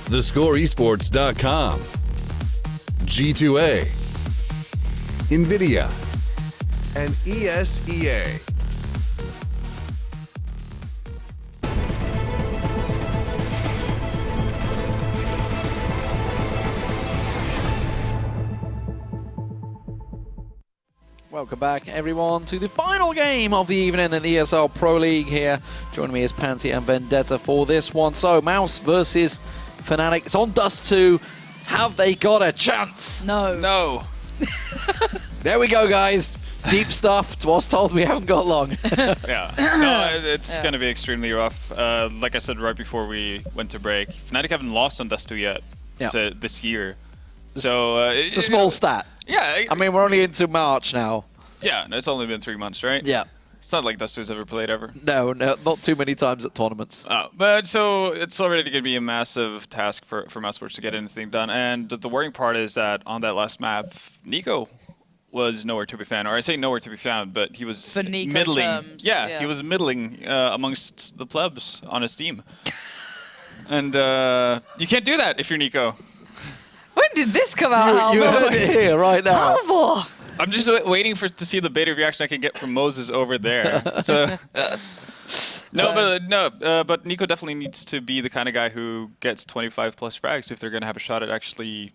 thescoreesports.com, G2A, NVIDIA, and ESEA. Welcome back, everyone, to the final game of the evening in the ESL Pro League here. Joining me is Pansy and Vendetta for this one. So, Mouse versus Fnatic. It's on Dust2. Have they got a chance? No. No. There we go, guys. Deep stuff. Was told we haven't got long. Yeah. No, it's going to be extremely rough. Like I said right before we went to break, Fnatic haven't lost on Dust2 yet this year. So it's a small stat. Yeah. I mean, we're only into March now. Yeah, it's only been 3 months, right? Yeah. It's not like Dust2's ever played ever. No, not too many times at tournaments. But so it's already going to be a massive task for mousesports to get anything done. And the worrying part is that on that last map, Nico was nowhere to be found. Or I say nowhere to be found, but he was For Nico middling. terms, Yeah, he was middling amongst the plebs on his team. And you can't do that if you're Nico. When did this come out, You Halvor? heard it here right now. Halvor! I'm just waiting to see the beta reaction I can get from Moses over there. So, but Nico definitely needs to be the kind of guy who gets 25 plus frags if they're going to have a shot at actually,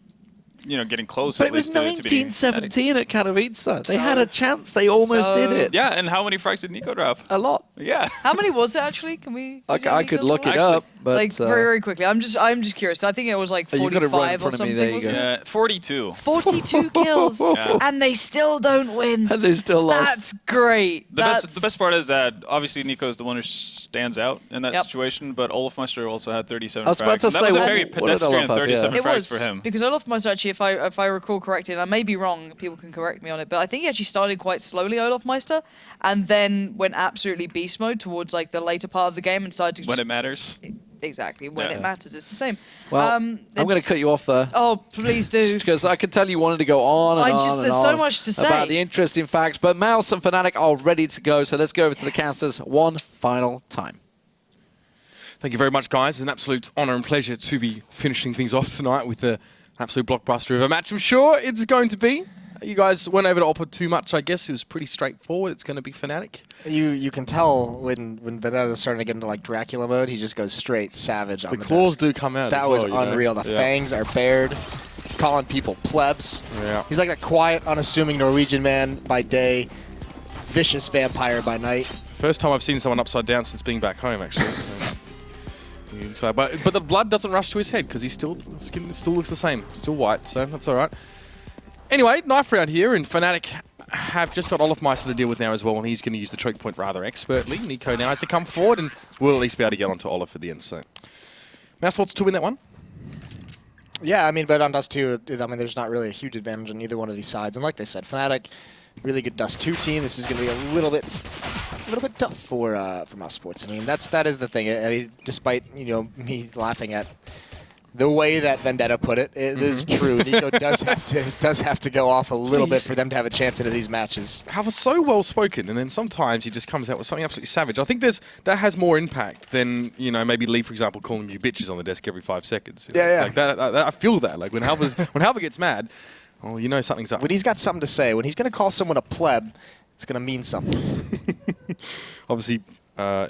getting close. But at it was least to beating 1917 at Katowice. They had a chance. They almost did it. Yeah, and how many frags did Nico drop? A lot. Yeah. How many was it actually? Can we? I could look it Actually, up, but Like very, very quickly. I'm just curious. I think it was like you got it right in 45 or front of me. something. There you wasn't go. it? 42. 42 kills, Yeah. and they still don't win. and they still lost. That's great. The best part is that obviously Nico is the one who stands out in that situation, but Olafmeister also had 37 frags. I was about to And that was say, a very what did pedestrian Olaf have? 37 It frags was for him. because Olafmeister actually, if I recall correctly, and I may be wrong, people can correct me on it, but I think he actually started quite slowly, Olafmeister, and then went absolutely beast mode towards like the later part of the game and started to When it matters. exactly when it matters. It's the same. Well, I'm going to cut you off there. Oh, please do. Because I could tell you wanted to go on and on and there's on so much to say about the interesting facts, but Mouse and Fnatic are ready to go, so let's go over to the casters one final time. Thank you very much, guys. It's an absolute honour and pleasure to be finishing things off tonight with the absolute blockbuster of a match. I'm sure it's going to be. You guys weren't able to offer too much, I guess. It was pretty straightforward. It's going to be Fnatic. You can tell when Venetta's starting to get into like Dracula mode, he just goes straight savage on The the claws desk. do come out. That as was well, unreal. The fangs are bared, calling people plebs. Yeah. He's like that quiet, unassuming Norwegian man by day, vicious vampire by night. First time I've seen someone upside down since being back home, actually. So, but the blood doesn't rush to his head because his skin still looks the same, still white, so that's all right. Anyway, knife round here, and Fnatic have just got Olafmeister to deal with now as well, and he's going to use the choke point rather expertly. Nico now has to come forward, and will at least be able to get onto Olaf at the end. So, mousesports to win that one. Yeah, I mean, but on Dust2, I mean, there's not really a huge advantage on either one of these sides. And like they said, Fnatic, really good Dust2 team. This is going to be a little bit tough for mousesports. I mean, that is the thing. I mean, despite me laughing at the way that Vendetta put it, it is true. Nico does have to go off a little bit for them to have a chance into these matches. Halvor's so well spoken, and then sometimes he just comes out with something absolutely savage. I think that has more impact than maybe Lee, for example, calling you bitches on the desk every 5 seconds. Yeah. Like that, I feel that. Like when Halvor gets mad, well, something's up. When he's got something to say, when he's going to call someone a pleb, it's going to mean something. Obviously,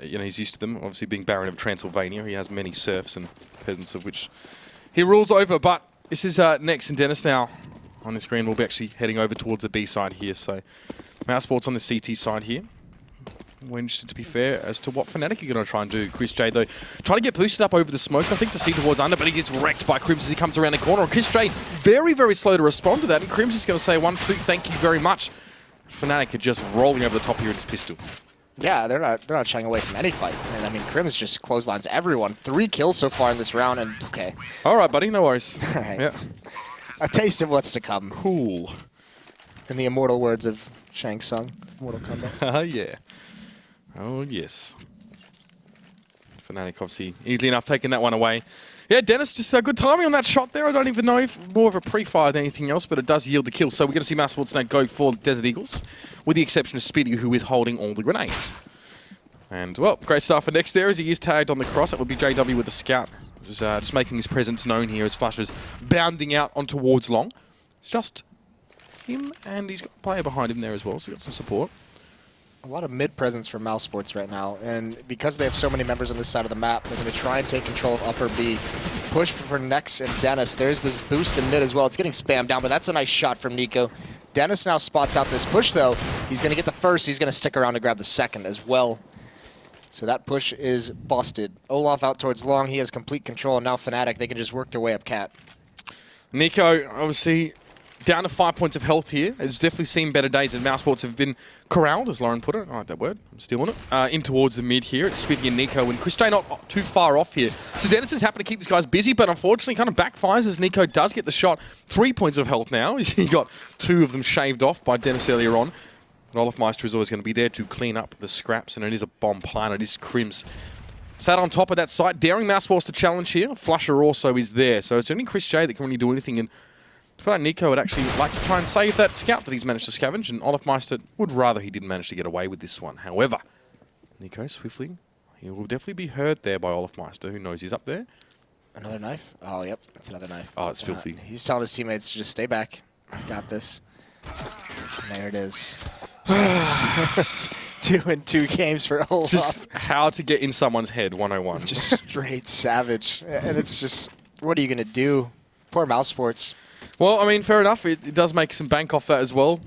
he's used to them. Obviously, being Baron of Transylvania, he has many serfs and peasants of which he rules over. But this is Nex and Dennis now on the screen. We'll be actually heading over towards the B side here. So, mousesports on the CT side here. We're interested, to be fair, as to what Fnatic are going to try and do. Chris J, though, trying to get boosted up over the smoke, I think, to see towards under, but he gets wrecked by Crims as he comes around the corner. And Chris J, very, very slow to respond to that, and Crims is going to say 1-2, thank you very much. Fnatic are just rolling over the top here with his pistol. Yeah, they're not shying away from any fight. And I mean, Crims just clotheslines everyone. 3 kills so far in this round, and okay. All right, buddy, no worries. All right. Yeah. A taste of what's to come. Cool. In the immortal words of Shang Tsung, Mortal Kombat. Yeah. Oh, yes. Fnatic, obviously, easily enough taking that one away. Yeah, Dennis, just good timing on that shot there. I don't even know if more of a pre-fire than anything else, but it does yield the kill. So we're going to see mousesports now go for Desert Eagles, with the exception of Speedy, who is holding all the grenades. And, well, great start for Nex there as he is tagged on the cross. That would be JW with the scout Just making his presence known here as Flash is bounding out on towards long. It's just him, and he's got a player behind him there as well, so he's got some support. A lot of mid presence for mousesports right now, and because they have so many members on this side of the map, they're going to try and take control of upper B. Push for Nex and Dennis. There's this boost in mid as well. It's getting spammed down, but that's a nice shot from Nico. Dennis now spots out this push, though. He's going to get the first. He's going to stick around to grab the second as well. So that push is busted. Olaf out towards long. He has complete control, and now Fnatic, they can just work their way up cat. Nico, obviously, down to 5 points of health here. Has definitely seen better days, and mousesports have been corralled, as Lauren put it. I like that word. I'm stealing it. In towards the mid here. It's Speedy and Nico, and Christian not too far off here. So Dennis is happy to keep these guys busy, but unfortunately kind of backfires as Nico does get the shot. 3 points of health now. He got 2 of them shaved off by Dennis earlier on. But Olafmeister is always going to be there to clean up the scraps, and it is a bomb plan. It is Crims. Sat on top of that site, daring mousesports to challenge here. Flusher also is there, so it's only Chris J that can really do anything. And I feel like Nico would actually like to try and save that scout that he's managed to scavenge, and Olafmeister would rather he didn't manage to get away with this one. However, Nico swiftly, he will definitely be heard there by Olafmeister, who knows he's up there. Another knife? Oh, yep, it's another knife. Oh, it's filthy. He's telling his teammates to just stay back. I've got this. And there it is. It's 2-2 games for Olaf. Just how to get in someone's head, 101. Just straight savage. And it's just, what are you going to do? Poor mousesports. Well, I mean, fair enough. It does make some bank off that as well.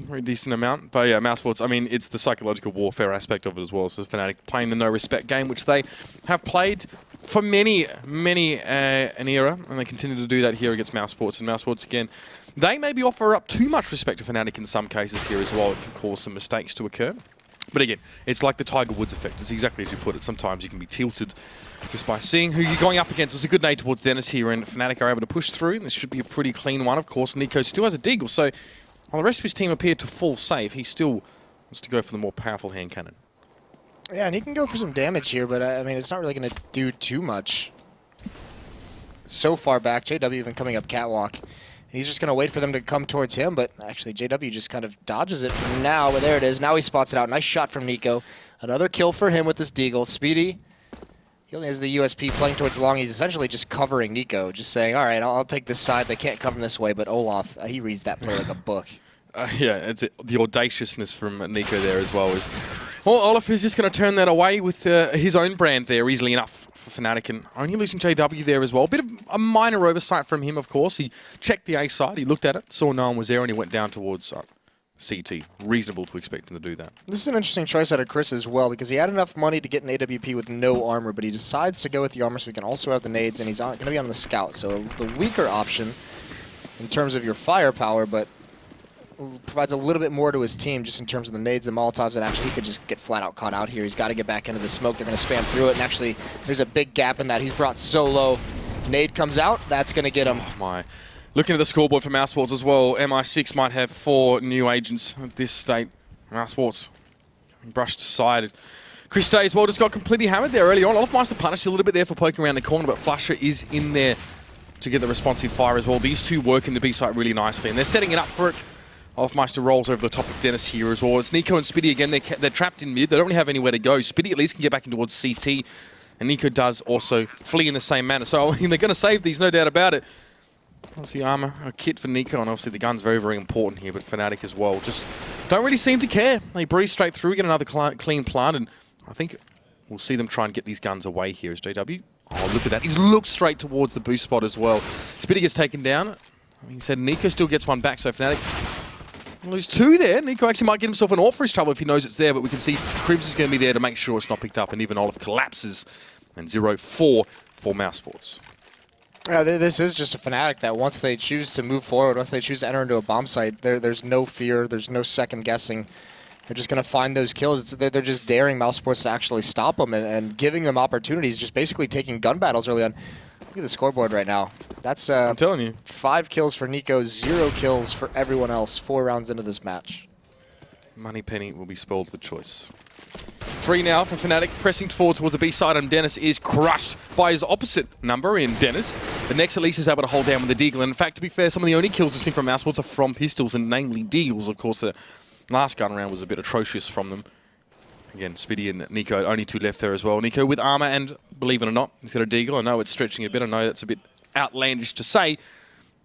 Very decent amount. But yeah, mousesports, I mean, it's the psychological warfare aspect of it as well. So Fnatic playing the no-respect game, which they have played for many an era, and they continue to do that here against mousesports. And mousesports, again, they maybe offer up too much respect to Fnatic in some cases here as well. It can cause some mistakes to occur. But again, it's like the Tiger Woods effect. It's exactly as you put it. Sometimes you can be tilted just by seeing who you're going up against. It was a good nade towards Dennis here, and Fnatic are able to push through. And this should be a pretty clean one. Of course, Nico still has a deagle, so while the rest of his team appear to fall safe, he still wants to go for the more powerful hand cannon. Yeah, and he can go for some damage here, but I mean, it's not really going to do too much. So far back, JW even coming up catwalk. And he's just going to wait for them to come towards him, but actually JW just kind of dodges it for now. But there it is. Now he spots it out. Nice shot from Nico. Another kill for him with this deagle. Speedy, he only has the USP playing towards long. He's essentially just covering Nico, just saying, all right, I'll take this side. They can't come from this way, but Olaf, he reads that play like a book. Yeah, it's the audaciousness from Nico there as well. Well, Olaf is just going to turn that away with his own brand there easily enough for Fnatic, and only losing JW there as well. A bit of a minor oversight from him, of course. He checked the A side, he looked at it, saw no one was there, and he went down towards CT. Reasonable to expect him to do that. This is an interesting choice out of Chris as well, because he had enough money to get an AWP with no armor, but he decides to go with the armor so he can also have the nades, and he's going to be on the scout. So the weaker option in terms of your firepower, but provides a little bit more to his team just in terms of the nades, the Molotovs, and actually he could just get flat out caught out here. He's got to get back into the smoke. They're going to spam through it, and actually there's a big gap in that. He's brought so low. Nade comes out. That's going to get him. Oh my. Looking at the scoreboard for mousesports as well, MI6 might have 4 new agents at this state. mousesports brushed aside. Chris Day as well just got completely hammered there early on. Olafmeister punished a little bit there for poking around the corner, but Flusher is in there to get the responsive fire as well. These two work in the B site really nicely, and they're setting it up for it. Olafmeister rolls over the top of Dennis here as well. It's Nico and Spitty again. They're trapped in mid. They don't really have anywhere to go. Spitty at least can get back in towards CT. And Nico does also flee in the same manner. So I mean, they're going to save these, no doubt about it. Obviously armor, a kit for Nico, and obviously the gun's very, very important here, but Fnatic as well. Just don't really seem to care. They breeze straight through, get another clean plant, and I think we'll see them try and get these guns away here as JW. Oh, look at that. He's looked straight towards the boost spot as well. Spitty gets taken down. He said Nico still gets one back, so Fnatic lose 2 there. Nico actually might get himself in all for his trouble if he knows it's there, but we can see Cribs is going to be there to make sure it's not picked up, and even Olaf collapses. And 0-4 for mousesports. Yeah, this is just a Fnatic that once they choose to move forward, once they choose to enter into a bomb site, there's no fear, there's no second guessing. They're just going to find those kills. They're just daring mousesports to actually stop them and giving them opportunities, just basically taking gun battles early on. Look at the scoreboard right now. That's I'm telling you. 5 kills for Nico, 0 kills for everyone else, 4 rounds into this match. Moneypenny will be spoiled for choice. 3 now for Fnatic, pressing forward towards the B side, and Dennis is crushed by his opposite number in Dennis. The next at least is able to hold down with the Deagle. And in fact, to be fair, some of the only kills we've seen from mousesports are from pistols, and namely Deagles. Of course, the last gun round was a bit atrocious from them. Again, Spitty and Nico, only 2 left there as well. Nico with armor and, believe it or not, he's got a deagle. I know it's stretching a bit. I know that's a bit outlandish to say.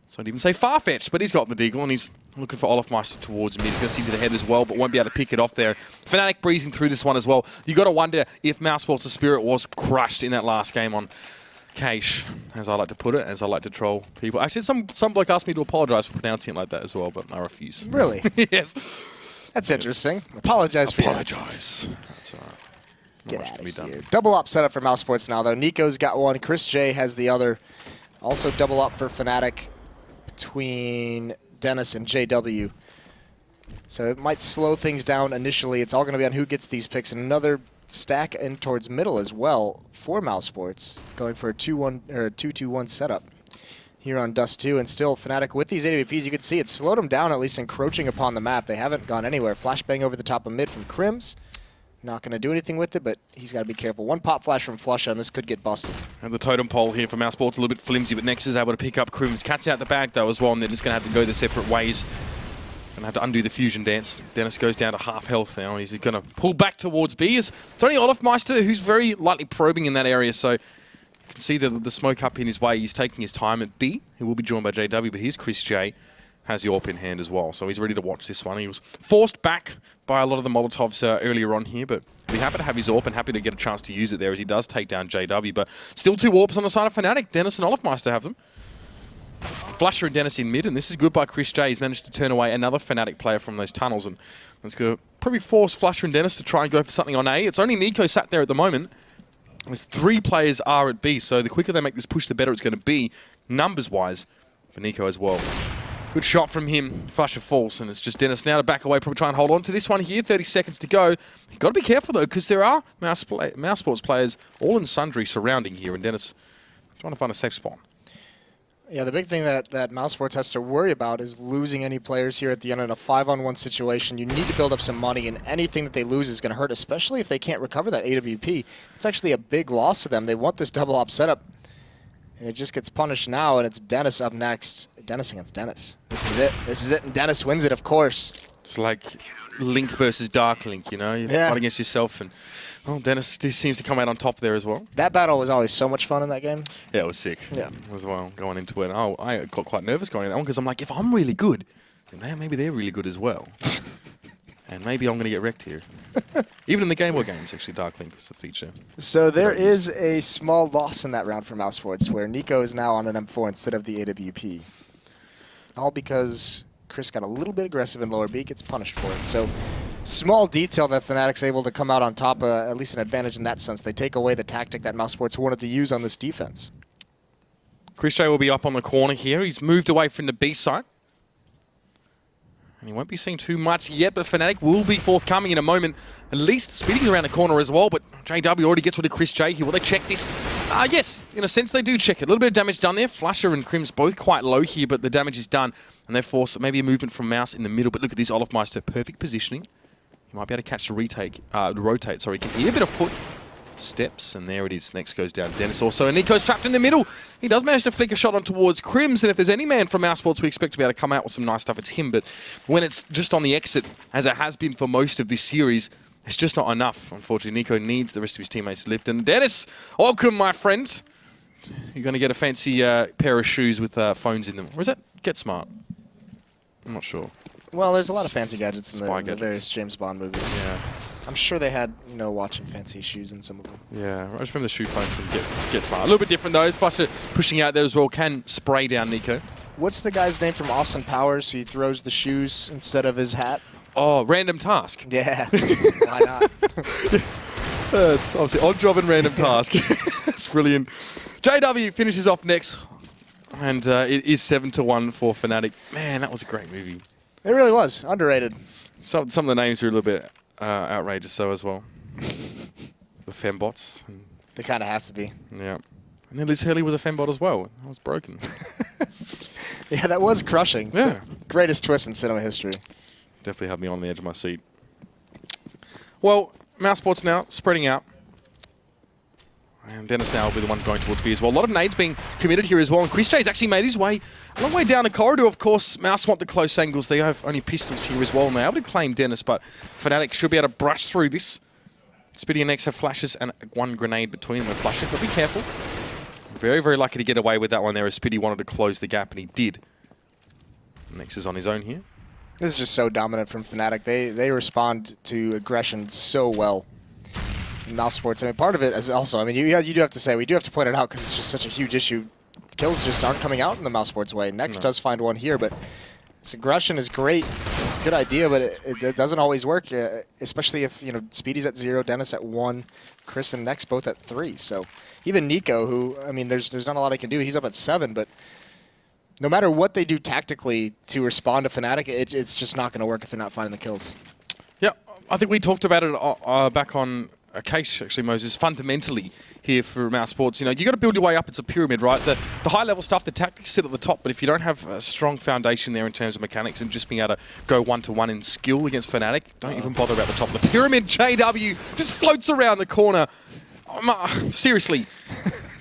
So I'd even say far-fetched, but he's got the deagle and he's looking for Olofmeister towards him. He's going to see to the head as well, but won't be able to pick it off there. Fnatic breezing through this one as well. You got to wonder if mousesports' spirit was crushed in that last game on Cache, as I like to put it, as I like to troll people. Actually, some bloke asked me to apologise for pronouncing it like that as well, but I refuse. Really? Yes. That's interesting. Apologize for your Apologise. That's all right. Get out of here. Double up setup for mousesports now, though. Nico's got one. Chris J has the other. Also double up for Fnatic between Dennis and JW. So it might slow things down initially. It's all going to be on who gets these picks. And another stack in towards middle as well for mousesports, going for a 2-1 or a 2-2-1 setup here on Dust2. And still Fnatic with these AWPs, you can see it slowed them down, at least encroaching upon the map. They haven't gone anywhere. Flashbang over the top of mid from Crims. Not going to do anything with it, but he's got to be careful. One pop flash from Flusha, and this could get busted. And the totem pole here for mousesports a little bit flimsy, but Nex is able to pick up Crims. Cat's out the bag though as well, and they're just going to have to go their separate ways. Gonna have to undo the fusion dance. Dennis goes down to half health now. He's gonna pull back towards B. It's only Olofmeister who's very lightly probing in that area, so you can see the smoke up in his way. He's taking his time at B. He will be joined by JW, but here's Chris J. Has the AWP in hand as well, so he's ready to watch this one. He was forced back by a lot of the Molotovs earlier on here, but he's happy to have his AWP and happy to get a chance to use it there as he does take down JW, but still 2 AWPs on the side of Fnatic. Dennis and Olofmeister have them. Flusher and Dennis in mid, and this is good by Chris J. He's managed to turn away another Fnatic player from those tunnels, and that's going to probably force Flusher and Dennis to try and go for something on A. It's only Nico sat there at the moment. There's 3 players are at B, so the quicker they make this push, the better it's going to be, numbers-wise, for Nico as well. Good shot from him. Flusher falls, and it's just Dennis now to back away, probably try and hold on to this one here. 30 seconds to go. You've got to be careful, though, because there are mousesports players all in sundry surrounding here, and Dennis trying to find a safe spot. Yeah, the big thing that mousesports has to worry about is losing any players here at the end in a 5-on-1 situation. You need to build up some money, and anything that they lose is going to hurt, especially if they can't recover that AWP. It's actually a big loss to them. They want this double op setup, and it just gets punished now, and it's Dennis up next. Dennis against Dennis. This is it. This is it, and Dennis wins it, of course. It's like Link versus Dark Link, you know? You fight against yourself, and well, Dennis seems to come out on top there as well. That battle was always so much fun in that game. Yeah, it was sick. Yeah. As well, going into it. Oh, I got quite nervous going into that one because I'm like, if I'm really good, then maybe they're really good as well. And maybe I'm going to get wrecked here. Even in the Game Boy games, actually, Dark Link was a feature. So there is a small loss in that round for mousesports, where Nico is now on an M4 instead of the AWP. All because Chris got a little bit aggressive in lower B, gets punished for it. So small detail that Fnatic's able to come out on top, at least an advantage in that sense. They take away the tactic that mousesports wanted to use on this defense. Chris J will be up on the corner here. He's moved away from the B side. And he won't be seen too much yet, but Fnatic will be forthcoming in a moment. At least Speedy's around the corner as well, but JW already gets rid of Chris J here. Will they check this? Yes, in a sense they do check it. A little bit of damage done there. Flusher and Crims both quite low here, but the damage is done. And they force maybe a movement from Mouse in the middle, but look at this Olofmeister. Perfect positioning. He might be able to catch the rotate. Sorry, he can hear a bit of foot steps, and there it is. Next goes down Dennis also, and Nico's trapped in the middle. He does manage to flick a shot on towards Crims, and if there's any man from mousesports we expect to be able to come out with some nice stuff, it's him. But when it's just on the exit, as it has been for most of this series, it's just not enough. Unfortunately, Nico needs the rest of his teammates to lift. And Dennis, welcome, my friend. You're going to get a fancy pair of shoes with phones in them. Or is that Get Smart? I'm not sure. Well, there's a lot of fancy gadgets in Spy the gadgets. various James Bond movies. Yeah. I'm sure they had, watching fancy shoes in some of them. Yeah, I just remember the shoe phone from Get Smart. A little bit different though. Flusher pushing out there as well. Can spray down Nico. What's the guy's name from Austin Powers? He throws the shoes instead of his hat. Oh, Random Task. Yeah, why not? Yes, obviously odd job and random task. That's brilliant. JW finishes off next, and it is 7-1 for Fnatic. Man, that was a great movie. It really was underrated. Some of the names are a little bit outrageous though as well. The fembots. They kind of have to be. Yeah. And then Liz Hurley was a fembot as well. That was broken. Yeah, that was crushing. Yeah. Greatest twist in cinema history. Definitely had me on the edge of my seat. Well, mousesports now spreading out. And Dennis now will be the one going towards B as well. A lot of nades being committed here as well. And Chris J's actually made his way a long way down the corridor. Of course, Mouse want the close angles. They have only pistols here as well. And they're able to claim Dennis, but Fnatic should be able to brush through this. Speedy and Nex have flashes and one grenade between them. Flashes, but be careful. Very, very lucky to get away with that one there as Speedy wanted to close the gap, and he did. Nex is on his own here. This is just so dominant from Fnatic. They respond to aggression so well. In mousesports, I mean, part of it is also, I mean, you do have to say, we do have to point it out because it's just such a huge issue. Kills just aren't coming out in the mousesports way. Nex does find one here, but this aggression is great. It's a good idea, but it doesn't always work, especially if, you know, Speedy's at 0, Dennis at 1, Chris and Nex both at 3. So even Nico, who, I mean, there's not a lot I can do. He's up at 7, but no matter what they do tactically to respond to Fnatic, it's just not going to work if they're not finding the kills. Yeah, I think we talked about it back on a case, actually, Moses, fundamentally here for mousesports. You know, you got to build your way up. It's a pyramid, right? The high-level stuff, the tactics sit at the top, but if you don't have a strong foundation there in terms of mechanics and just being able to go one-to-one in skill against Fnatic, don't even bother about the top. The pyramid, JW, just floats around the corner. Seriously.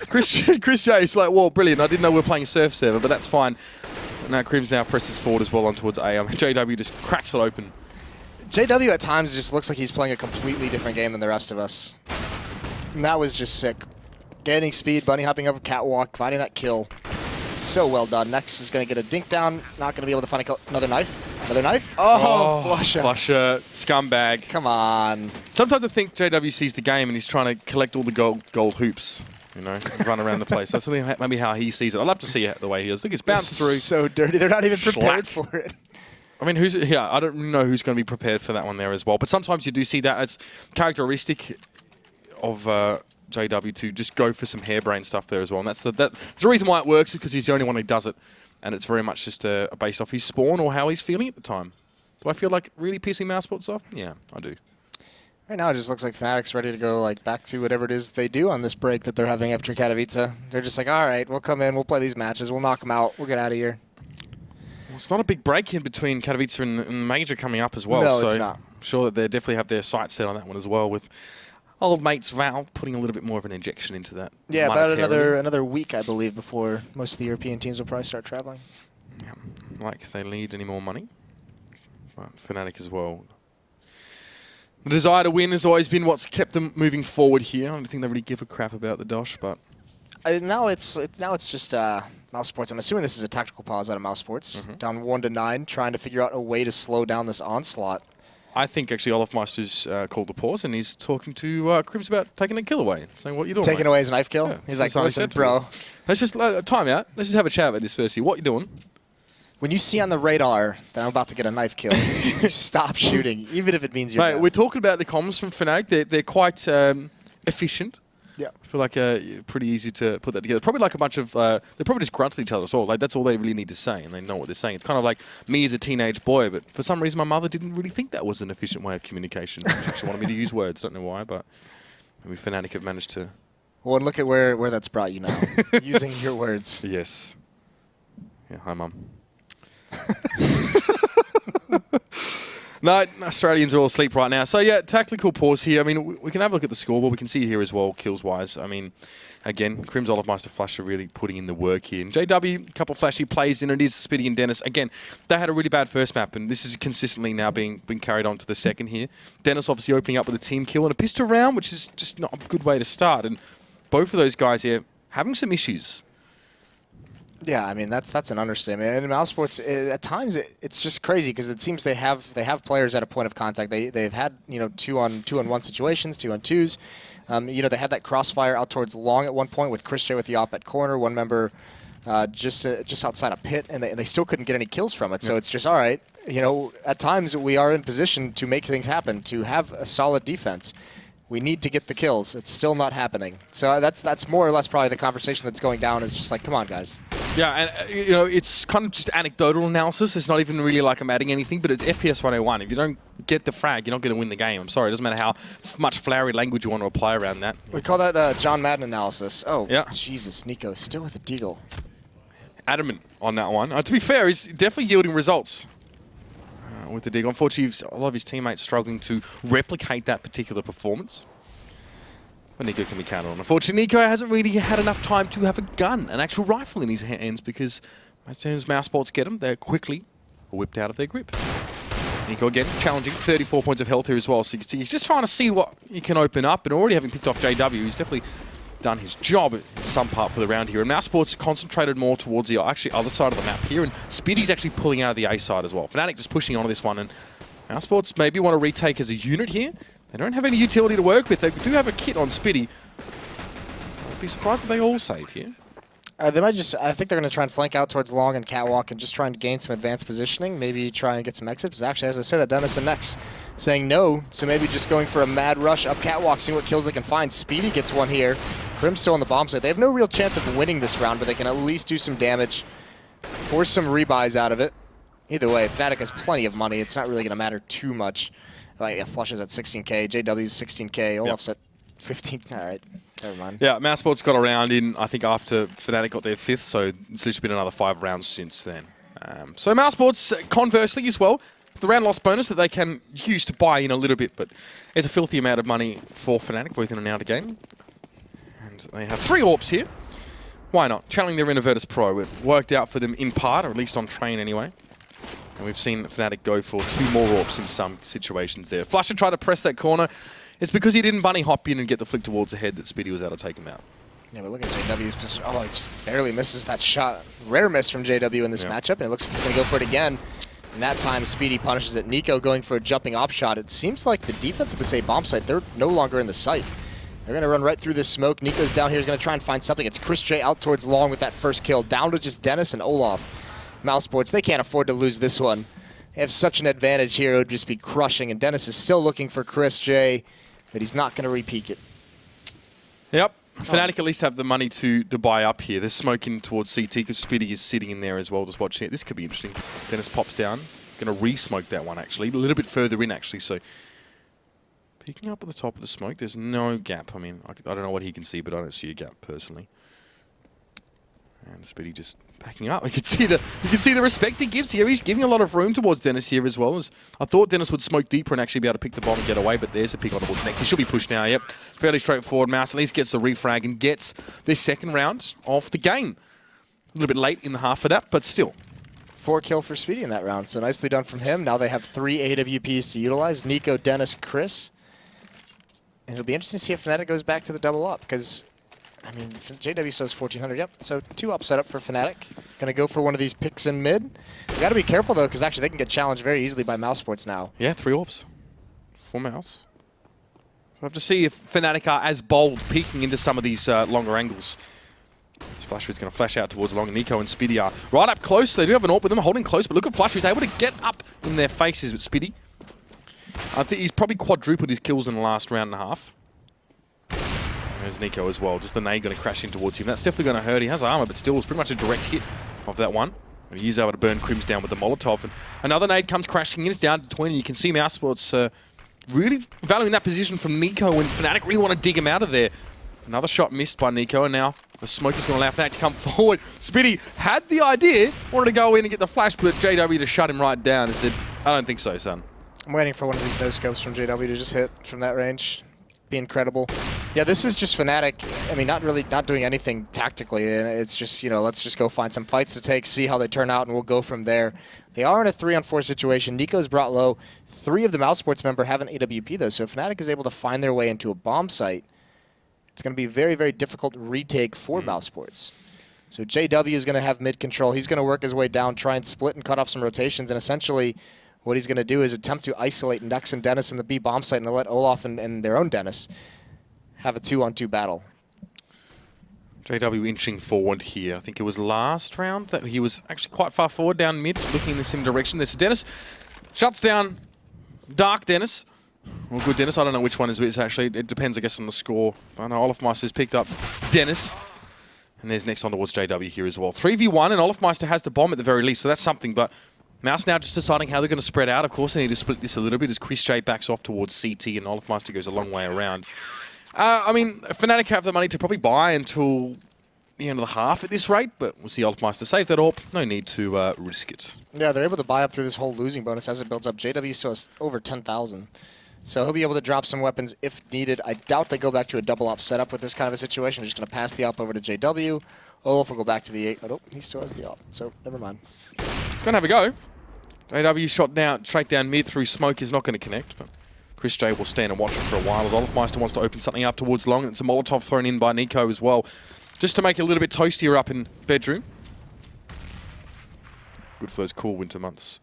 Chris J is like, well, brilliant. I didn't know we were playing a surf server, but that's fine. Now Crims now presses forward as well on towards A. JW just cracks it open. JW at times just looks like he's playing a completely different game than the rest of us. And that was just sick. Gaining speed, bunny hopping up a catwalk, finding that kill. So well done. Next is going to get a dink down. Not going to be able to find another knife. Another knife? Oh, flusher. Flusher, scumbag. Come on. Sometimes I think JW sees the game and he's trying to collect all the gold hoops. You know, run around the place. That's maybe how he sees it. I'd love to see it the way he is. I think it's bounced through. So dirty. They're not even prepared for it. I mean, I don't know who's going to be prepared for that one there as well. But sometimes you do see that. It's characteristic of JW to just go for some harebrained stuff there as well. And that's the reason why it works, is because he's the only one who does it. And it's very much just based off his spawn or how he's feeling at the time. Do I feel like really pissing mousesports off? Yeah, I do. Right now, it just looks like Fnatic's ready to go back to whatever it is they do on this break that they're having after Katowice. They're just like, all right, we'll come in, we'll play these matches, we'll knock them out, we'll get out of here. Well, it's not a big break in between Katowice and the Major coming up as well. No, so it's not. I'm sure that they definitely have their sights set on that one as well, with old mates Val putting a little bit more of an injection into that. Yeah, about another week, I believe, before most of the European teams will probably start traveling. Yeah, like they need any more money. But Fnatic as well. The desire to win has always been what's kept them moving forward here. I don't think they really give a crap about the Dosh, but now it's just mousesports. I'm assuming this is a tactical pause out of mousesports. Down 1-9, trying to figure out a way to slow down this onslaught. I think actually Olafmeister's called the pause, and he's talking to Crims about taking a kill away, saying, "What you doing?" Taking away his knife kill. Yeah, He's like, that's "Listen, bro. Let's just time out. Let's just have a chat about this first. What you doing?" When you see on the radar that I'm about to get a knife kill, you stop shooting, even if it means you're Mate, dead. we're talking about the comms from Fnatic. They're quite efficient. Yeah. I feel like pretty easy to put that together. Probably like a bunch of they're probably just grunt at each other as well. Like that's all they really need to say, and they know what they're saying. It's kind of like me as a teenage boy, but for some reason my mother didn't really think that was an efficient way of communication. She wanted me to use words. Don't know why, but maybe Fnatic have managed to. Well, and look at where that's brought you now, using your words. Yes. Yeah. Hi, Mum. No, Australians are all asleep right now. So, yeah, tactical pause here. I mean, we can have a look at the scoreboard. We can see here as well, kills-wise. I mean, again, Crims, Olafmeister, Flash are really putting in the work here. And JW, a couple flashy plays in. It is Speedy and Dennis. Again, they had a really bad first map, and this is consistently now being carried on to the second here. Dennis obviously opening up with a team kill and a pistol round, which is just not a good way to start. And both of those guys here having some issues. Yeah, I mean that's an understatement. And in mousesports, at times it's just crazy because it seems they have players at a point of contact. They've had 2-on-1 situations, 2-on-2s. They had that crossfire out towards long at one point with Chris J with the op at corner, one member just outside a pit, and they still couldn't get any kills from it. So it's just all right. At times we are in position to make things happen, to have a solid defense. We need to get the kills. It's still not happening. So that's more or less probably the conversation that's going down, is just like, come on, guys. Yeah, and it's kind of just anecdotal analysis. It's not even really like I'm adding anything, but it's FPS 101. If you don't get the frag, you're not going to win the game. I'm sorry, it doesn't matter how much flowery language you want to apply around that. We call that John Madden analysis. Oh, yeah. Jesus, Nico still with a deagle. Adamant on that one. To be fair, he's definitely yielding results with the dig. Unfortunately, a lot of his teammates struggling to replicate that particular performance. But Nico can be counted on. Unfortunately, Nico hasn't really had enough time to have a gun, an actual rifle in his hands, because as soon as mousesports get them, they're quickly whipped out of their grip. Nico again, challenging, 34 points of health here as well. So you can see he's just trying to see what he can open up, and already having picked off JW, he's definitely done his job at some part for the round here. And mousesports concentrated more towards the actually other side of the map here, and Spiddy's actually pulling out of the A side as well. Fnatic just pushing onto this one, and mousesports maybe want to retake as a unit here. They don't have any utility to work with. They do have a kit on Spiddy. I'd be surprised if they all save here. They might just, I think they're going to try and flank out towards Long and Catwalk and just try and gain some advanced positioning. Maybe try and get some exits. Actually, as I said, that Dennis and Nex saying no. So maybe just going for a mad rush up Catwalk, seeing what kills they can find. Speedy gets one here. Grim's still on the bomb site. They have no real chance of winning this round, but they can at least do some damage. Force some rebuys out of it. Either way, Fnatic has plenty of money. It's not really going to matter too much. Like, yeah, Flush is at 16k, JW's 16k, Olaf's at 15. All right. Never mind. Yeah, mousesports got around in, I think, after Fnatic got their 5th, so it's literally been another 5 rounds since then. So mousesports, conversely as well, the round loss bonus that they can use to buy in a little bit, but it's a filthy amount of money for Fnatic, both in and out of game. And they have 3 AWPs here. Why not? Channeling their Innovertus Pro. It worked out for them in part, or at least on train anyway. And we've seen Fnatic go for 2 more AWPs in some situations there. Flusher tried to press that corner. It's because he didn't bunny hop in and get the flick towards the head that Spiddy was able to take him out. Yeah, but look at JW's position. Oh, he just barely misses that shot. Rare miss from JW in this matchup, and it looks like he's going to go for it again. And that time, Speedy punishes it. Nico going for a jumping off shot. It seems like the defense of the bomb site, they're no longer in the site. They're going to run right through this smoke. Nico's down here. He's going to try and find something. It's Chris J out towards Long with that first kill. Down to just Dennis and Olaf. Mousesports, they can't afford to lose this one. They have such an advantage here. It would just be crushing. And Dennis is still looking for Chris J, but he's not going to re-peek it. Yep. Fnatic at least have the money to buy up here. There's smoking towards CT because Spiddy is sitting in there as well, just watching it. This could be interesting. Dennis pops down. Going to re-smoke that one, actually. A little bit further in, actually. So peeking up at the top of the smoke, there's no gap. I mean, I don't know what he can see, but I don't see a gap, personally. And Spiddy just backing up. You can see the respect he gives here. He's giving a lot of room towards Dennis here as well. As I thought Dennis would smoke deeper and actually be able to pick the bomb and get away, but there's a pick on towards next. He should be pushed now, yep. Fairly straightforward. Mouse at least gets the refrag and gets this second round of the game. A little bit late in the half for that, but still. 4 kill for Speedy in that round, so nicely done from him. Now they have 3 AWPs to utilize. Nico, Dennis, Chris. And it'll be interesting to see if Fnatic goes back to the double up, because I mean, JW still has 1,400, yep. So 2 up setup for Fnatic. Going to go for one of these picks in mid. You got to be careful, though, because actually they can get challenged very easily by Mousesports now. Yeah, 3 AWPs. 4 Mouse. So I have to see if Fnatic are as bold peeking into some of these longer angles. This Flasher is going to flash out towards Long. Nico and Spiddy are right up close. They do have an AWP with them, holding close, but look at Flasher. He's able to get up in their faces with Spiddy. I think he's probably quadrupled his kills in the last round and a half. There's Nico as well. Just the nade going to crash in towards him. That's definitely going to hurt. He has armor, but still, it's pretty much a direct hit of that one. And he's able to burn Crims down with the Molotov. And another nade comes crashing in. It's down to 20. You can see mousesports really valuing that position from Nico, and Fnatic really want to dig him out of there. Another shot missed by Nico, and now the smoke is going to allow Fnatic to come forward. Spiddy had the idea, wanted to go in and get the flash, but JW to shut him right down and said, I don't think so, son. I'm waiting for one of these no-scopes from JW to just hit from that range. Be incredible. Yeah, this is just Fnatic. I mean, not doing anything tactically, and it's just, you know, let's just go find some fights to take, see how they turn out, and we'll go from there. They are in a 3-on-4 situation. Nico's brought low. 3 of the Mousesports member have an AWP, though, so if Fnatic is able to find their way into a bomb site, it's going to be very, very difficult retake for Mousesports. So JW is going to have mid control. He's going to work his way down, try and split and cut off some rotations, and essentially what he's going to do is attempt to isolate Nex and Dennis in the B bomb site and let Olaf and their own Dennis have a 2-on-2 battle. JW inching forward here. I think it was last round that he was actually quite far forward down mid, looking in the same direction. There's Dennis. Shuts down Dark Dennis. Or Good Dennis. I don't know which one is which, actually. It depends, I guess, on the score. I know Olafmeister's picked up Dennis. And there's next on towards JW here as well. 3v1, and Olafmeister has the bomb at the very least, so that's something. But Mouse now just deciding how they're going to spread out. Of course, they need to split this a little bit as Chris J backs off towards CT, and Olafmeister goes a long way around. I mean, Fnatic have the money to probably buy until the end of the half at this rate, but we'll see Olafmeister save that AWP. No need to risk it. Yeah, they're able to buy up through this whole losing bonus as it builds up. JW still has over 10,000. So he'll be able to drop some weapons if needed. I doubt they go back to a double op setup with this kind of a situation. They're just going to pass the op over to JW. Olaf will go back to the 8. Oh, he still has the op, so never mind. He's going to have a go. JW shot down, straight down mid through smoke is not going to connect, but Chris J will stand and watch it for a while as Olofmeister wants to open something up towards long, and it's a Molotov thrown in by Nico as well, just to make it a little bit toastier up in bedroom. Good for those cool winter months.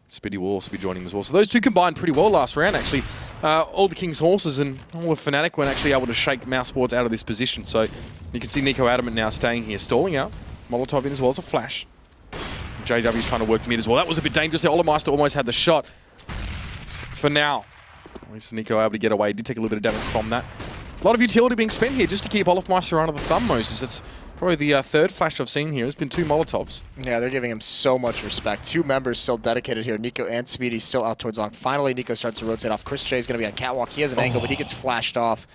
Spitty will also be joining as well. So those two combined pretty well last round, actually. All the King's Horses and all of Fnatic weren't actually able to shake mousesports out of this position. So you can see Nico Adamant now staying here, stalling out. Molotov in as well as a flash. JW's trying to work mid as well. That was a bit dangerous. Olofmeister almost had the shot. For now, at least Nico able to get away. Did take a little bit of damage from that. A lot of utility being spent here just to keep Olofmeister under the thumb, Moses. It's probably the third flash I've seen here. It's been 2 Molotovs. Yeah, they're giving him so much respect. 2 members still dedicated here. Nico and Speedy still out towards long. Finally, Nico starts to rotate off. Chris J is going to be on catwalk. He has an angle, but he gets flashed off.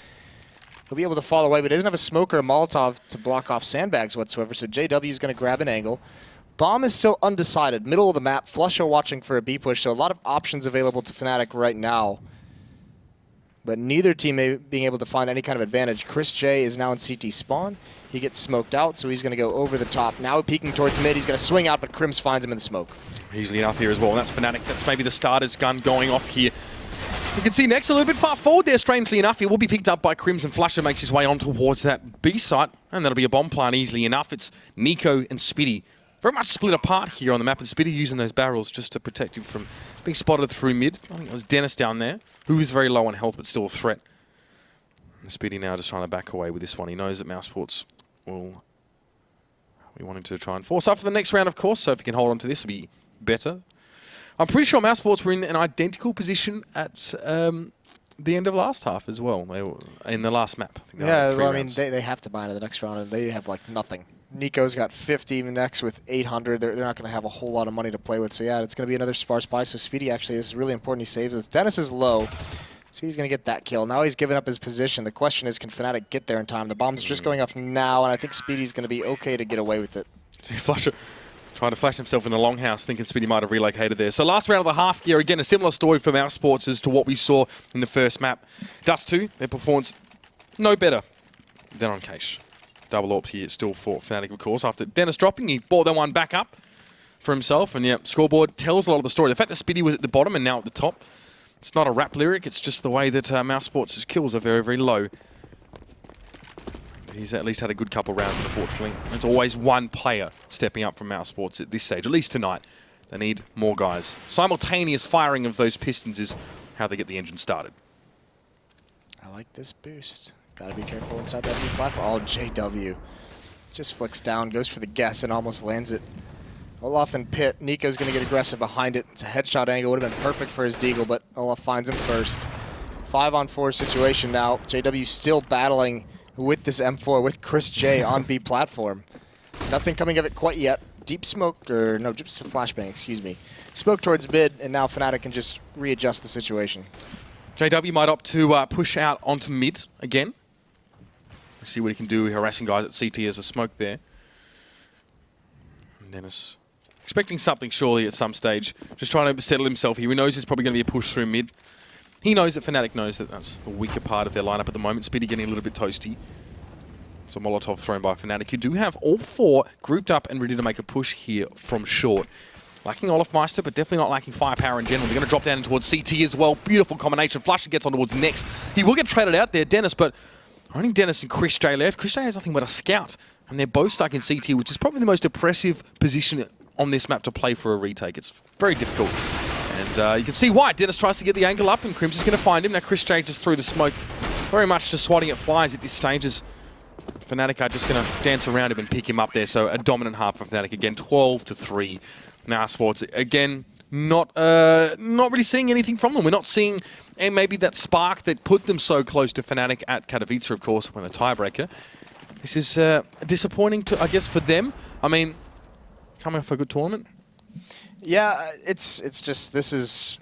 He'll be able to fall away, but he doesn't have a smoke or a Molotov to block off sandbags whatsoever, so JW is going to grab an angle. Bomb is still undecided. Middle of the map. Flusho watching for a B push, so a lot of options available to Fnatic right now. But neither team being able to find any kind of advantage. Chris J is now in CT spawn. He gets smoked out, so he's going to go over the top. Now peeking towards mid. He's going to swing out, but Crims finds him in the smoke. Easily enough here as well, and that's Fnatic. That's maybe the starter's gun going off here. You can see Nex a little bit far forward there, strangely enough. He will be picked up by Crims, and Flasher makes his way on towards that B site, and that'll be a bomb plant easily enough. It's Nico and Spitty. Very much split apart here on the map, and Spitty using those barrels just to protect him from being spotted through mid. I think it was Dennis down there, who is very low on health, but still a threat. And Spitty now just trying to back away with this one. He knows that mousesports will be wanting to try and force up for the next round, of course, so if he can hold on to this, it'll be better. I'm pretty sure mousesports were in an identical position at the end of last half as well. They were in the last map. I think Yeah, well, I mean, they have to buy into the next round, and they have, like, nothing. Nico's got 50, Nex with 800. They're not going to have a whole lot of money to play with. So, yeah, it's going to be another sparse buy. So, Speedy actually is really important. He saves this. Dennis is low. Speedy's going to get that kill. Now he's given up his position. The question is, can Fnatic get there in time? The bomb's just going off now, and I think Speedy's going to be okay to get away with it. Flusher trying to flash himself in the longhouse, thinking Speedy might have relocated there. So last round of the half gear, again, a similar story for mousesports as to what we saw in the first map. Dust2, their performance no better than on Cache. Double AWP here still for Fnatic, of course. After Dennis dropping, he brought that one back up for himself. And yeah, scoreboard tells a lot of the story. The fact that Speedy was at the bottom and now at the top, it's not a rap lyric. It's just the way that mousesports' kills are very, very low. He's at least had a good couple rounds, unfortunately. There's always one player stepping up from mousesports at this stage, at least tonight. They need more guys. Simultaneous firing of those pistons is how they get the engine started. I like this boost. Gotta be careful inside that new platform. Oh, JW. Just flicks down, goes for the guess, and almost lands it. Olaf and Pit. Nico's gonna get aggressive behind it. It's a headshot angle. Would have been perfect for his deagle, but Olaf finds him first. 5-on-4 situation now. JW still battling with this M4 with Chris J on B platform. Nothing coming of it quite yet. Deep smoke, or no, just a flashbang, excuse me. Smoke towards mid, and now Fnatic can just readjust the situation. JW might opt to push out onto mid again. See what he can do, harassing guys at CT as a smoke there. And Dennis expecting something surely at some stage. Just trying to settle himself here. He knows there's probably going to be a push through mid. He knows that Fnatic knows that that's the weaker part of their lineup at the moment. Speedy getting a little bit toasty. So Molotov thrown by Fnatic. You do have all 4 grouped up and ready to make a push here from short. Lacking Olofmeister, but definitely not lacking firepower in general. They're going to drop down towards CT as well. Beautiful combination. Flusher gets on towards Nex. He will get traded out there, Dennis, but only Dennis and Chris J left. Chris J has nothing but a scout, and they're both stuck in CT, which is probably the most oppressive position on this map to play for a retake. It's very difficult. And you can see why. Dennis tries to get the angle up, and Crims is going to find him. Now Chris J just threw the smoke. Very much just swatting at flies at this stage as Fnatic are just going to dance around him and pick him up there. So a dominant half for Fnatic again, 12-3. Mousesports again, not really seeing anything from them. We're not seeing maybe that spark that put them so close to Fnatic at Katowice, of course, when a tiebreaker. This is disappointing, I guess, for them. I mean, coming off a good tournament. Yeah, it's just, this is...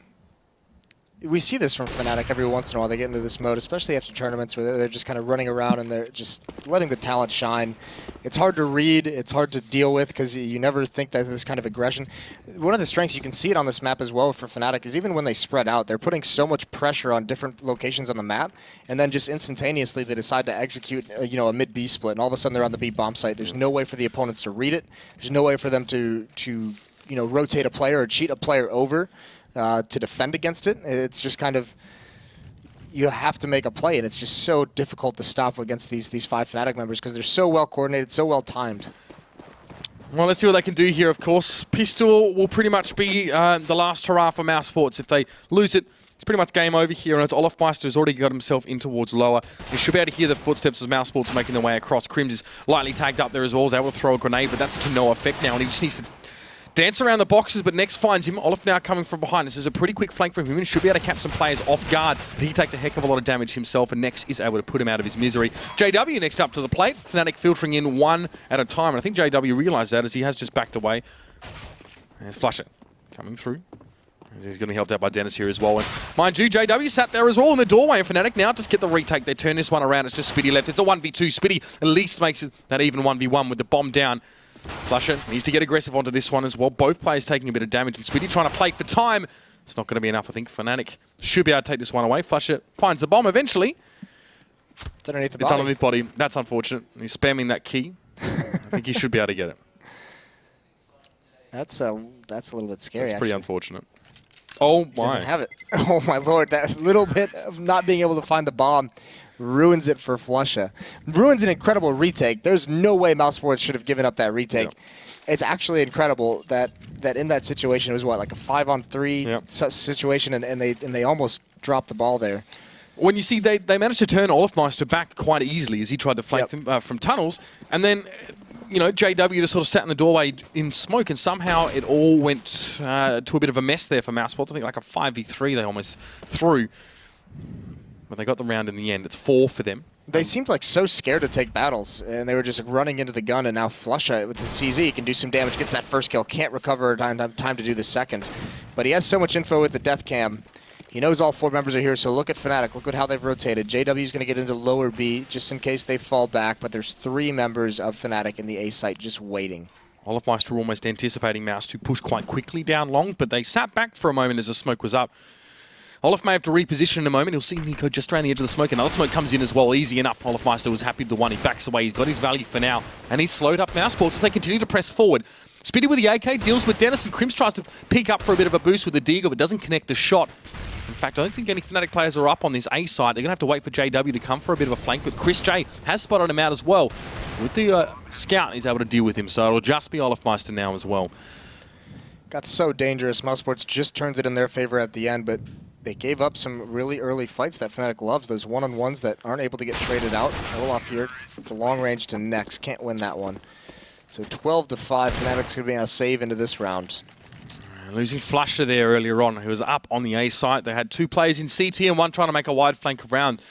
We see this from Fnatic every once in a while. They get into this mode, especially after tournaments where they're just kind of running around and they're just letting the talent shine. It's hard to read. It's hard to deal with because you never think that this kind of aggression. One of the strengths, you can see it on this map as well for Fnatic, is even when they spread out, they're putting so much pressure on different locations on the map, and then just instantaneously they decide to execute a mid-B split, and all of a sudden they're on the B bomb site. There's no way for the opponents to read it. There's no way for them to rotate a player or cheat a player over to defend against it. It's just kind of, you have to make a play, and it's just so difficult to stop against these 5 Fnatic members because they're so well coordinated, so well timed. Well, let's see what they can do here, of course. Pistol will pretty much be the last hurrah for mousesports. If they lose it, it's pretty much game over here, and it's Olofmeister who's already got himself in towards lower. You should be able to hear the footsteps of mousesports making their way across. Crims is lightly tagged up there as well. He's able to throw a grenade, but that's to no effect now, and he just needs to dance around the boxes, but Nex finds him. Olaf now coming from behind. This is a pretty quick flank from him, and should be able to catch some players off guard, but he takes a heck of a lot of damage himself, and Nex is able to put him out of his misery. JW next up to the plate. Fnatic filtering in one at a time, and I think JW realised that as he has just backed away. There's Flusher coming through. He's going to be helped out by Dennis here as well. And mind you, JW sat there as well in the doorway, and Fnatic now just get the retake. They turn this one around. It's just Spitty left. It's a 1v2. Spitty at least makes it that even 1v1 with the bomb down. Flusher needs to get aggressive onto this one as well. Both players taking a bit of damage, and Spitty trying to play for time. It's not going to be enough, I think. Fnatic should be able to take this one away. Flusher finds the bomb eventually. It's underneath the body. It's underneath body. That's unfortunate. He's spamming that key. I think he should be able to get it. That's a little bit scary. That's pretty actually. unfortunate. Oh my! Doesn't have it. Oh my lord! That little bit of not being able to find the bomb ruins it for Flusher. Ruins an incredible retake. There's no way mousesports should have given up that retake. Yep. It's actually incredible that in that situation it was what, like a 5-on-3 situation, and they almost dropped the ball there. When you see they managed to turn Olofmeister back quite easily as he tried to flank them from tunnels, and then JW just sort of sat in the doorway in smoke, and somehow it all went to a bit of a mess there for mousesports. I think like a 5v3 they almost threw. But they got the round in the end. It's 4 for them. They seemed like so scared to take battles, and they were just running into the gun, and now Flusher with the CZ can do some damage, gets that first kill, can't recover time to do the second. But he has so much info with the death cam. He knows all 4 members are here, so look at Fnatic. Look at how they've rotated. JW's going to get into lower B just in case they fall back, but there's 3 members of Fnatic in the A site just waiting. Olofmeister were almost anticipating Mouse to push quite quickly down long, but they sat back for a moment as the smoke was up. Olaf may have to reposition in a moment. He'll see Nico just around the edge of the smoke. Another smoke comes in as well, easy enough. Olofmeister was happy with the one. He backs away. He's got his value for now, and he's slowed up mousesports as they continue to press forward. Spitty with the AK deals with Dennis, and Crims tries to peek up for a bit of a boost with the Deagle, but doesn't connect the shot. In fact, I don't think any Fnatic players are up on this A side. They're going to have to wait for JW to come for a bit of a flank, but Chris J has spotted him out as well. With the scout, he's able to deal with him, so it'll just be Olofmeister now as well. Got so dangerous. Mousesports just turns it in their favor at the end, but they gave up some really early fights that Fnatic loves. Those one-on-ones that aren't able to get traded out. Olaf here, it's a long range to Nex. Can't win that one. So 12-5, Fnatic's going to be on a save into this round. Losing Flusher there earlier on, who was up on the A site. They had 2 players in CT and 1 trying to make a wide flank around.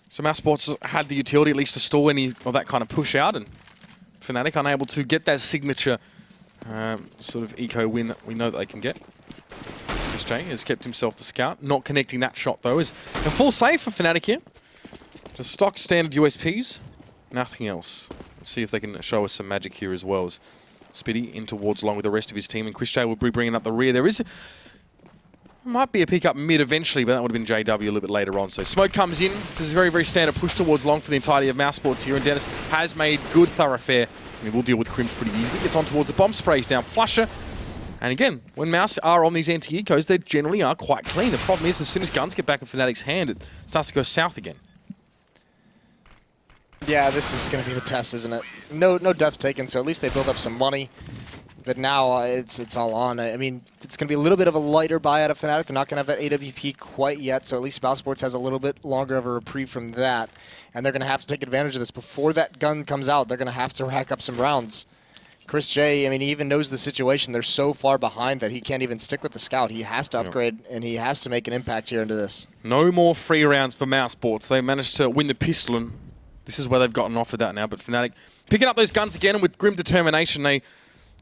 So mousesports had the utility at least to stall any of that kind of push out, and Fnatic unable to get that signature sort of eco win that we know that they can get. Chris J has kept himself the scout. Not connecting that shot though is a full save for Fnatic here. Just stock standard USPs, nothing else. Let's see if they can show us some magic here as well. As Spitty in towards along with the rest of his team, and Chris J will be bringing up the rear. There might be a pick up mid eventually, but that would have been JW a little bit later on. So smoke comes in. This is a very, very standard push towards long for the entirety of mousesports here, and Dennis has made good thoroughfare. And he will deal with Crims pretty easily. Gets on towards the bomb, sprays down Flusher. And again, when Mouse are on these anti-ecos, they generally are quite clean. The problem is, as soon as guns get back in Fnatic's hand, it starts to go south again. Yeah, this is going to be the test, isn't it? No deaths taken, so at least they build up some money. But now it's all on. I mean, it's going to be a little bit of a lighter buy out of Fnatic. They're not going to have that AWP quite yet, so at least mousesports has a little bit longer of a reprieve from that. And they're going to have to take advantage of this. Before that gun comes out, they're going to have to rack up some rounds. Chris J, I mean, he even knows the situation. They're so far behind that he can't even stick with the scout. He has to upgrade, and he has to make an impact here into this. No more free rounds for mousesports. They managed to win the pistol, and this is where they've gotten off of that now. But Fnatic picking up those guns again, and with grim determination, they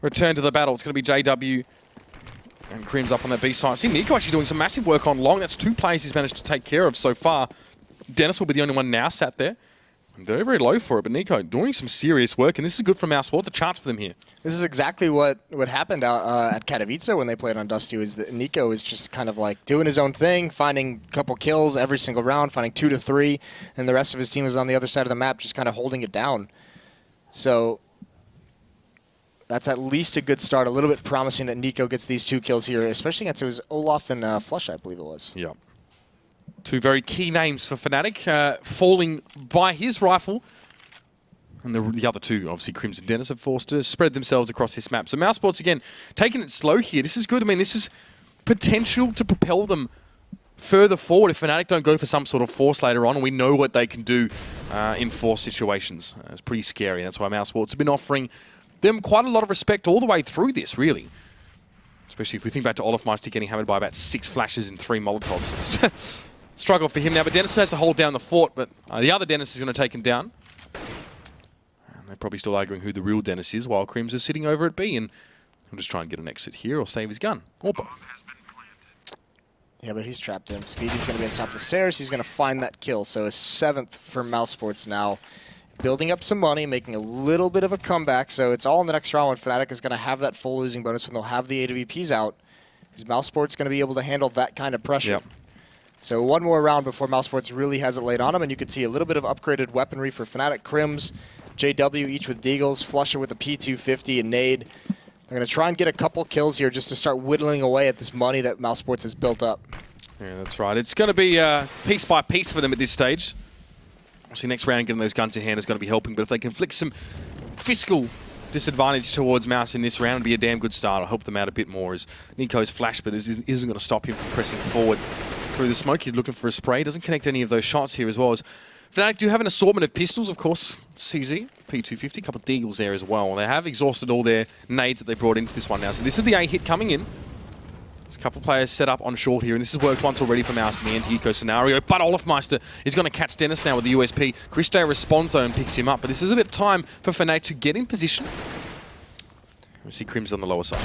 return to the battle. It's going to be JW and Crims up on that B side. I see Nico actually doing some massive work on long. That's 2 players he's managed to take care of so far. Dennis will be the only one now sat there. Very, very low for it, but Nico doing some serious work, and this is good for mousesports. A chance for them here. This is exactly what happened at Katowice when they played on Dust2, is that Nico is just kind of like doing his own thing, finding a couple kills every single round, finding 2 to 3, and the rest of his team is on the other side of the map just kind of holding it down. So that's at least a good start. A little bit promising that Nico gets these 2 kills here, especially against it was Olaf and Flush, I believe it was. Yeah. 2 very key names for Fnatic, falling by his rifle. And the other 2, obviously Crimson Dennis, are forced to spread themselves across this map. So mousesports, again, taking it slow here. This is good. I mean, this is potential to propel them further forward if Fnatic don't go for some sort of force later on. And we know what they can do in force situations. It's pretty scary. That's why mousesports have been offering them quite a lot of respect all the way through this, really. Especially if we think back to Olafmeister getting hammered by about 6 flashes and 3 Molotovs. Struggle for him now, but Dennis has to hold down the fort, but the other Dennis is going to take him down. They're probably still arguing who the real Dennis is, while Crims is sitting over at B, and he'll just try and get an exit here or save his gun, or both. Yeah, but he's trapped in. Speedy's going to be on top of the stairs. He's going to find that kill. So a 7th for mousesports now. Building up some money, making a little bit of a comeback. So it's all in the next round when Fnatic is going to have that full losing bonus when they'll have the AWPs out. Is mousesports going to be able to handle that kind of pressure? Yep. So 1 more round before mousesports really has it laid on him, and you can see a little bit of upgraded weaponry for Fnatic. Crims, JW each with Deagles, Flusher with a P250 and Nade. They're going to try and get a couple kills here just to start whittling away at this money that mousesports has built up. Yeah, that's right. It's going to be piece by piece for them at this stage. Obviously, next round, getting those guns in hand is going to be helping, but if they can flick some fiscal disadvantage towards Mouse in this round, it'd be a damn good start. I'll help them out a bit more as Nico's flash, but isn't going to stop him from pressing forward through the smoke. He's looking for a spray. Doesn't connect any of those shots here as well. As Fnatic do have an assortment of pistols, of course. CZ, P250, a couple of Deagles there as well. They have exhausted all their nades that they brought into this one now. So this is the A hit coming in. There's a couple of players set up on short here, and this has worked once already for Mouse in the anti-eco scenario. But Olafmeister is going to catch Dennis now with the USP. Chrisday responds though and picks him up. But this is a bit of time for Fnatic to get in position. We see Crims on the lower side.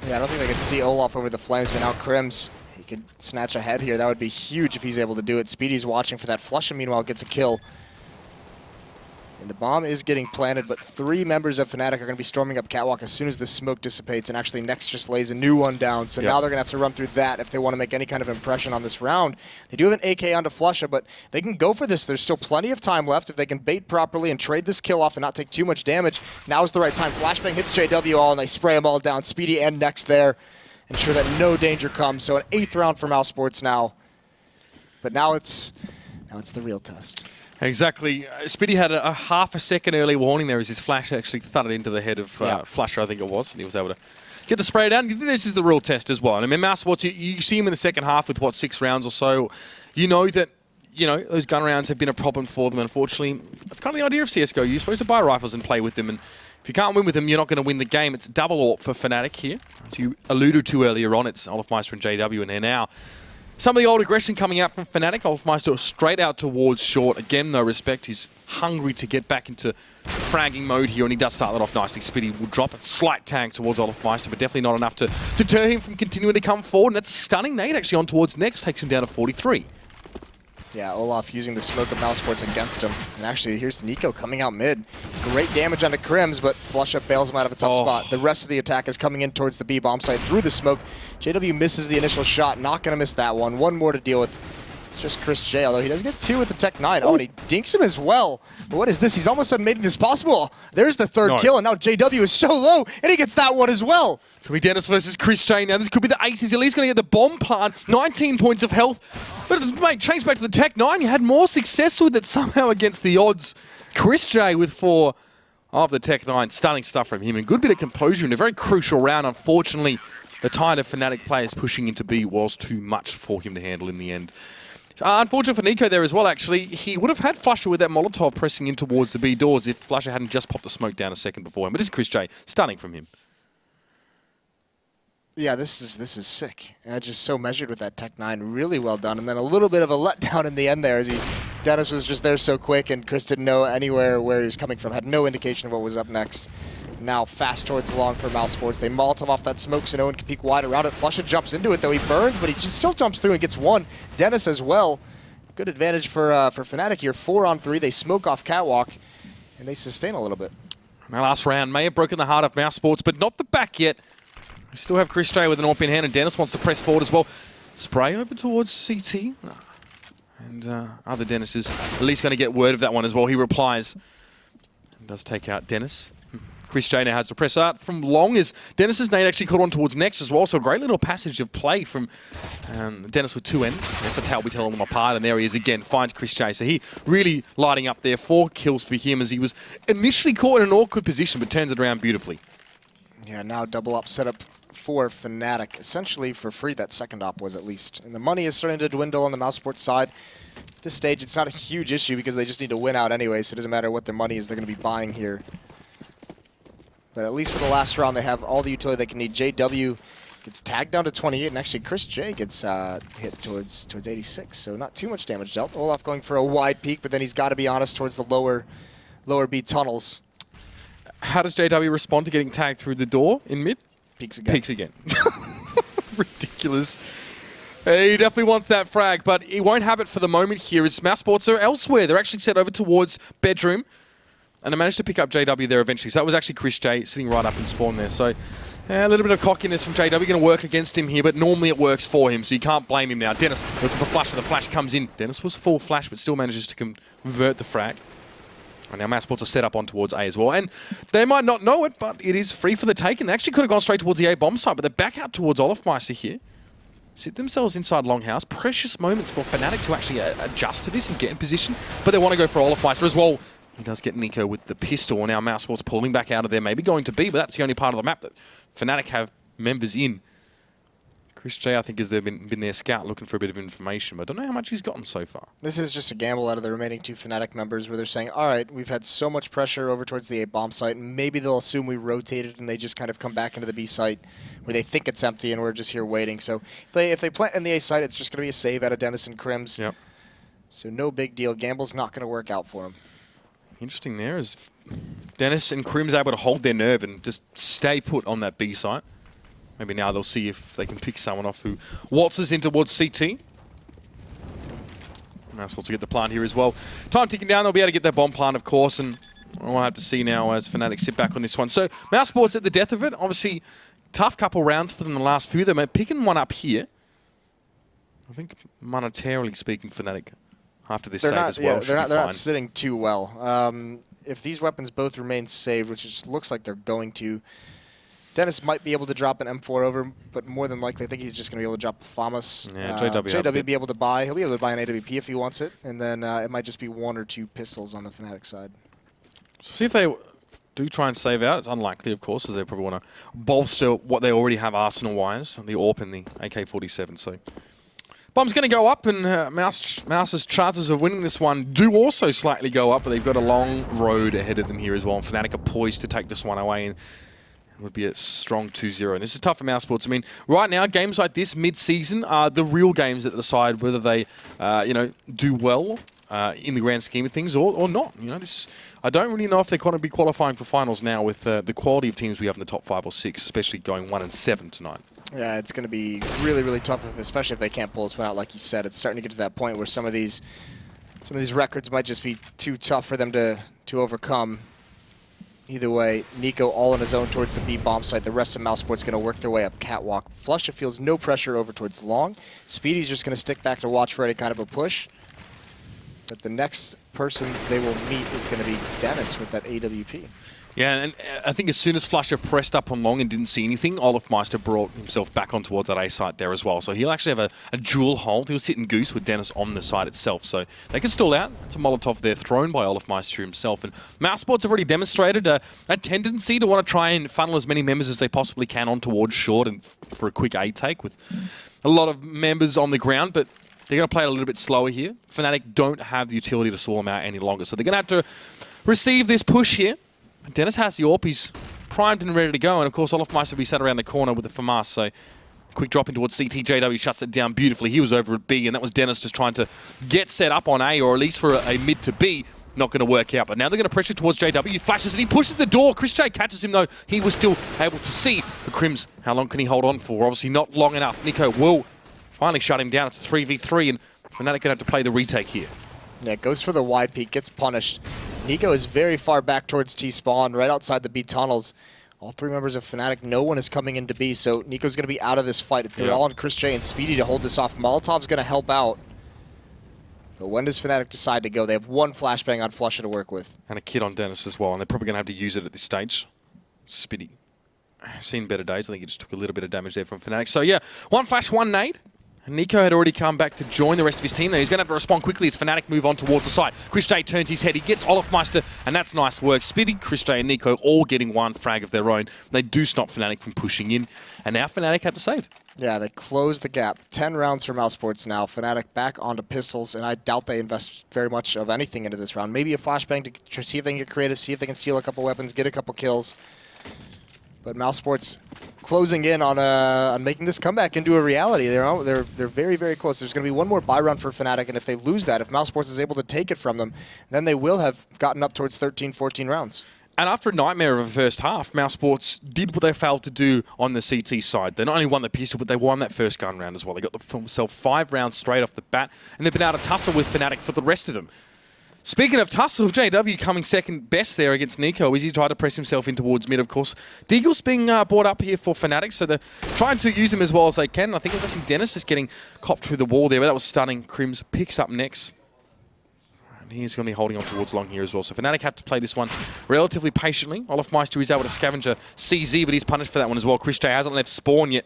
Yeah, I don't think they can see Olaf over the flames, but now Crims, he could snatch ahead here. That would be huge if he's able to do it. Speedy's watching for that flush, and meanwhile gets a kill. And the bomb is getting planted, but 3 members of Fnatic are going to be storming up Catwalk as soon as the smoke dissipates, and actually Next just lays a new one down. So now they're going to have to run through that if they want to make any kind of impression on this round. They do have an AK onto Flusha, but they can go for this. There's still plenty of time left. If they can bait properly and trade this kill off and not take too much damage, now is the right time. Flashbang hits JW all, and they spray them all down. Speedy and Next there. Ensure that no danger comes. So an 8th round for mousesports now. But now it's the real test. Exactly. Speedy had a half a second early warning there as his flash actually thudded into the head of Flusher, I think it was, and he was able to get the spray down. This is the real test as well. And I mean, mousesports, you see him in the second half with, 6 rounds or so. You know that, those gun rounds have been a problem for them. Unfortunately, that's kind of the idea of CSGO. You're supposed to buy rifles and play with them, and if you can't win with them, you're not going to win the game. It's double AWP for Fnatic here. As you alluded to earlier on, it's Olafmeister and JW in there now. Some of the old aggression coming out from Fnatic. Olafmeister straight out towards short. Again, no respect. He's hungry to get back into fragging mode here, and he does start that off nicely. Speedy will drop a slight tank towards Olafmeister, but definitely not enough to deter him from continuing to come forward. And that's stunning nade actually on towards Next, takes him down to 43. Yeah, Olaf using the smoke of mousesports against him. And actually, here's Nico coming out mid. Great damage onto Crims, but Flush Up bails him out of a tough spot. The rest of the attack is coming in towards the B bomb site through the smoke. JW misses the initial shot. Not going to miss that one. One more to deal with. It's just Chris J, although he does get 2 with the Tech 9. Oh, and he dinks him as well. But what is this? He's almost sudden making this possible. There's the 3rd kill, and now JW is so low, and he gets that one as well. Could be Dennis versus Chris J now. This could be the aces. At least going to get the bomb plant. 19 points of health. But mate, change back to the Tech 9. You had more success with it somehow against the odds. Chris J with 4 of the Tech 9. Stunning stuff from him. And good bit of composure in a very crucial round. Unfortunately, the tide of Fnatic players pushing into B was too much for him to handle in the end. Unfortunate for Nico there as well, actually. He would have had Flusher with that Molotov pressing in towards the B doors if Flusher hadn't just popped the smoke down a second before him. But this is Chris J. Stunning from him. Yeah, this is sick. Just so measured with that Tech 9. Really well done. And then a little bit of a letdown in the end there as Dennis was just there so quick and Chris didn't know anywhere where he was coming from. Had no indication of what was up next. Now fast towards long for mousesports. They Molotov off that smoke so no one can peek wide around it. Flusha jumps into it though. He burns, but he just still jumps through and gets 1. Dennis as well. Good advantage for Fnatic here. 4 on 3. They smoke off Catwalk and they sustain a little bit. That last round may have broken the heart of mousesports, but not the back yet. We still have Chris J with an AWP in hand, and Dennis wants to press forward as well. Spray over towards CT. And other Dennis is at least going to get word of that one as well. He replies and does take out Dennis. Chris J now has to press out from long as Dennis's nade actually caught on towards Next as well. So a great little passage of play from Dennis with 2 ends. Yes, that's how we tell them apart. And there he is again, finds Chris J. So he really lighting up there. 4 kills for him as he was initially caught in an awkward position, but turns it around beautifully. Yeah, now double up setup for Fnatic. Essentially for free, that second op was at least. And the money is starting to dwindle on the mousesports side. At this stage, it's not a huge issue because they just need to win out anyway, so it doesn't matter what their money is they're going to be buying here. But at least for the last round, they have all the utility they can need. JW gets tagged down to 28, and actually Chris J gets hit towards 86, so not too much damage dealt. Olaf going for a wide peek, but then he's got to be honest towards the lower B tunnels. How does JW respond to getting tagged through the door in mid? Peeks again. Peeks again. Ridiculous. He definitely wants that frag, but he won't have it for the moment here as mousesports are elsewhere. They're actually set over towards bedroom. And I managed to pick up JW there eventually. So that was actually Chris J sitting right up in spawn there. So a little bit of cockiness from JW. Going to work against him here, but normally it works for him. So you can't blame him now. Dennis looking for flash, and the flash comes in. Dennis was full flash, but still manages to convert the frag. And now mousesports are set up on towards A as well. And they might not know it, but it is free for the taking. They actually could have gone straight towards the A bomb site, but they're back out towards Olafmeister here. Sit themselves inside Longhouse. Precious moments for Fnatic to actually adjust to this and get in position. But they want to go for Olafmeister as well. He does get Nico with the pistol, and now mousesports pulling back out of there, maybe going to B, but that's the only part of the map that Fnatic have members in. Chris J, I think, has been their scout looking for a bit of information, but I don't know how much he's gotten so far. This is just a gamble out of the remaining 2 Fnatic members where they're saying, all right, we've had so much pressure over towards the A bomb site, and maybe they'll assume we rotated and they just kind of come back into the B site where they think it's empty and we're just here waiting. So if they plant in the A site, it's just going to be a save out of Dennis and Crims. Yep. So no big deal. Gamble's not going to work out for him. Interesting there is Dennis and Crims able to hold their nerve and just stay put on that B site. Maybe now they'll see if they can pick someone off who waltzes in towards CT. Mousesports to get the plant here as well. Time ticking down, they'll be able to get their bomb plant, of course, and we'll have to see now as Fnatic sit back on this one. So Mousesports at the death of it. Obviously, tough couple rounds for them in the last few. They're picking one up here. I think monetarily speaking, Fnatic after this save as well. Yeah, they're not sitting too well. If these weapons both remain saved, which it just looks like they're going to, Dennis might be able to drop an M4 over, but more than likely, I think he's just going to be able to drop a FAMAS. Yeah, JW be able to buy. He'll be able to buy an AWP if he wants it, and then it might just be 1 or 2 pistols on the Fnatic side. So see if they do try and save out. It's unlikely, of course, as they probably want to bolster what they already have arsenal-wise, the AWP and the AK-47. So bomb's going to go up, and Mouse's chances of winning this one do also slightly go up, but they've got a long road ahead of them here as well, and Fnatic are poised to take this one away. And would be a strong 2-0. And this is tough for mousesports. I mean, right now, games like this mid-season are the real games that decide whether they, do well in the grand scheme of things or not. You know, I don't really know if they're going to be qualifying for finals now with the quality of teams we have in the top 5 or 6, especially going 1-7 tonight. Yeah, it's going to be really, really tough, especially if they can't pull this one out. Like you said, it's starting to get to that point where some of these records might just be too tough for them to overcome. Either way, Nico all on his own towards the B bomb site. The rest of mousesports going to work their way up catwalk. Flusha feels no pressure over towards long. Speedy's just going to stick back to watch for any kind of a push. But the next person they will meet is going to be Dennis with that AWP. Yeah, and I think as soon as Flusha pressed up on long and didn't see anything, Olafmeister brought himself back on towards that A site there as well. So he'll actually have a dual hold. He'll sit in Goose with Dennis on the site itself. So they can stall out. It's a Molotov there thrown by Olafmeister himself. And mousesports have already demonstrated a tendency to want to try and funnel as many members as they possibly can on towards short and for a quick A take with a lot of members on the ground. But they're going to play it a little bit slower here. Fnatic don't have the utility to stall them out any longer. So they're going to have to receive this push here. Dennis has the AWP, he's primed and ready to go, and of course Olafmeister will be sat around the corner with the FAMAS, so quick drop in towards CT. JW shuts it down beautifully. He was over at B, and that was Dennis just trying to get set up on A, or at least for a mid to B. Not going to work out, but now they're going to pressure towards JW. He flashes and he pushes the door. Chris J catches him, though. He was still able to see the Crims. How long can he hold on for? Obviously not long enough. Nico will finally shut him down. It's a 3v3, and Fnatic going to have to play the retake here. Yeah, goes for the wide peek, gets punished. Nico is very far back towards T-spawn, right outside the B tunnels. All 3 members of Fnatic, no one is coming into B, so Nico's going to be out of this fight. It's going to be all on Chris J and Speedy to hold this off. Molotov's going to help out. But when does Fnatic decide to go? They have 1 flashbang on Flusha to work with. And a kid on Dennis as well, and they're probably going to have to use it at this stage. Spitty. Seen better days. I think he just took a little bit of damage there from Fnatic. So yeah, one flash, one nade. And Nico had already come back to join the rest of his team there. He's going to have to respond quickly as Fnatic move on towards the site. Chrisday turns his head. He gets Olofmeister, and that's nice work. Spitty, Chrisday, and Nico all getting one frag of their own. They do stop Fnatic from pushing in, and now Fnatic have to save. Yeah, they close the gap. 10 rounds for mousesports now. Fnatic back onto pistols, and I doubt they invest very much of anything into this round. Maybe a flashbang to see if they can get creative, see if they can steal a couple weapons, get a couple kills. But mousesports closing in on making this comeback into a reality. They're very, very close. There's going to be one more buy run for Fnatic, and if they lose that, if mousesports is able to take it from them, then they will have gotten up towards 13, 14 rounds. And after a nightmare of a first half, mousesports did what they failed to do on the CT side. They not only won the pistol, but they won that first gun round as well. They got themselves 5 rounds straight off the bat, and they've been able to tussle with Fnatic for the rest of them. Speaking of tussle, JW coming second best there against Nico as he tried to press himself in towards mid, of course. Deagle's being brought up here for Fnatic, so they're trying to use him as well as they can. I think it's actually Dennis just getting copped through the wall there, but that was stunning. Crims picks up next. And he's going to be holding on towards long here as well. So Fnatic have to play this one relatively patiently. Olofmeister is able to scavenge a CZ, but he's punished for that one as well. Chrisday hasn't left spawn yet,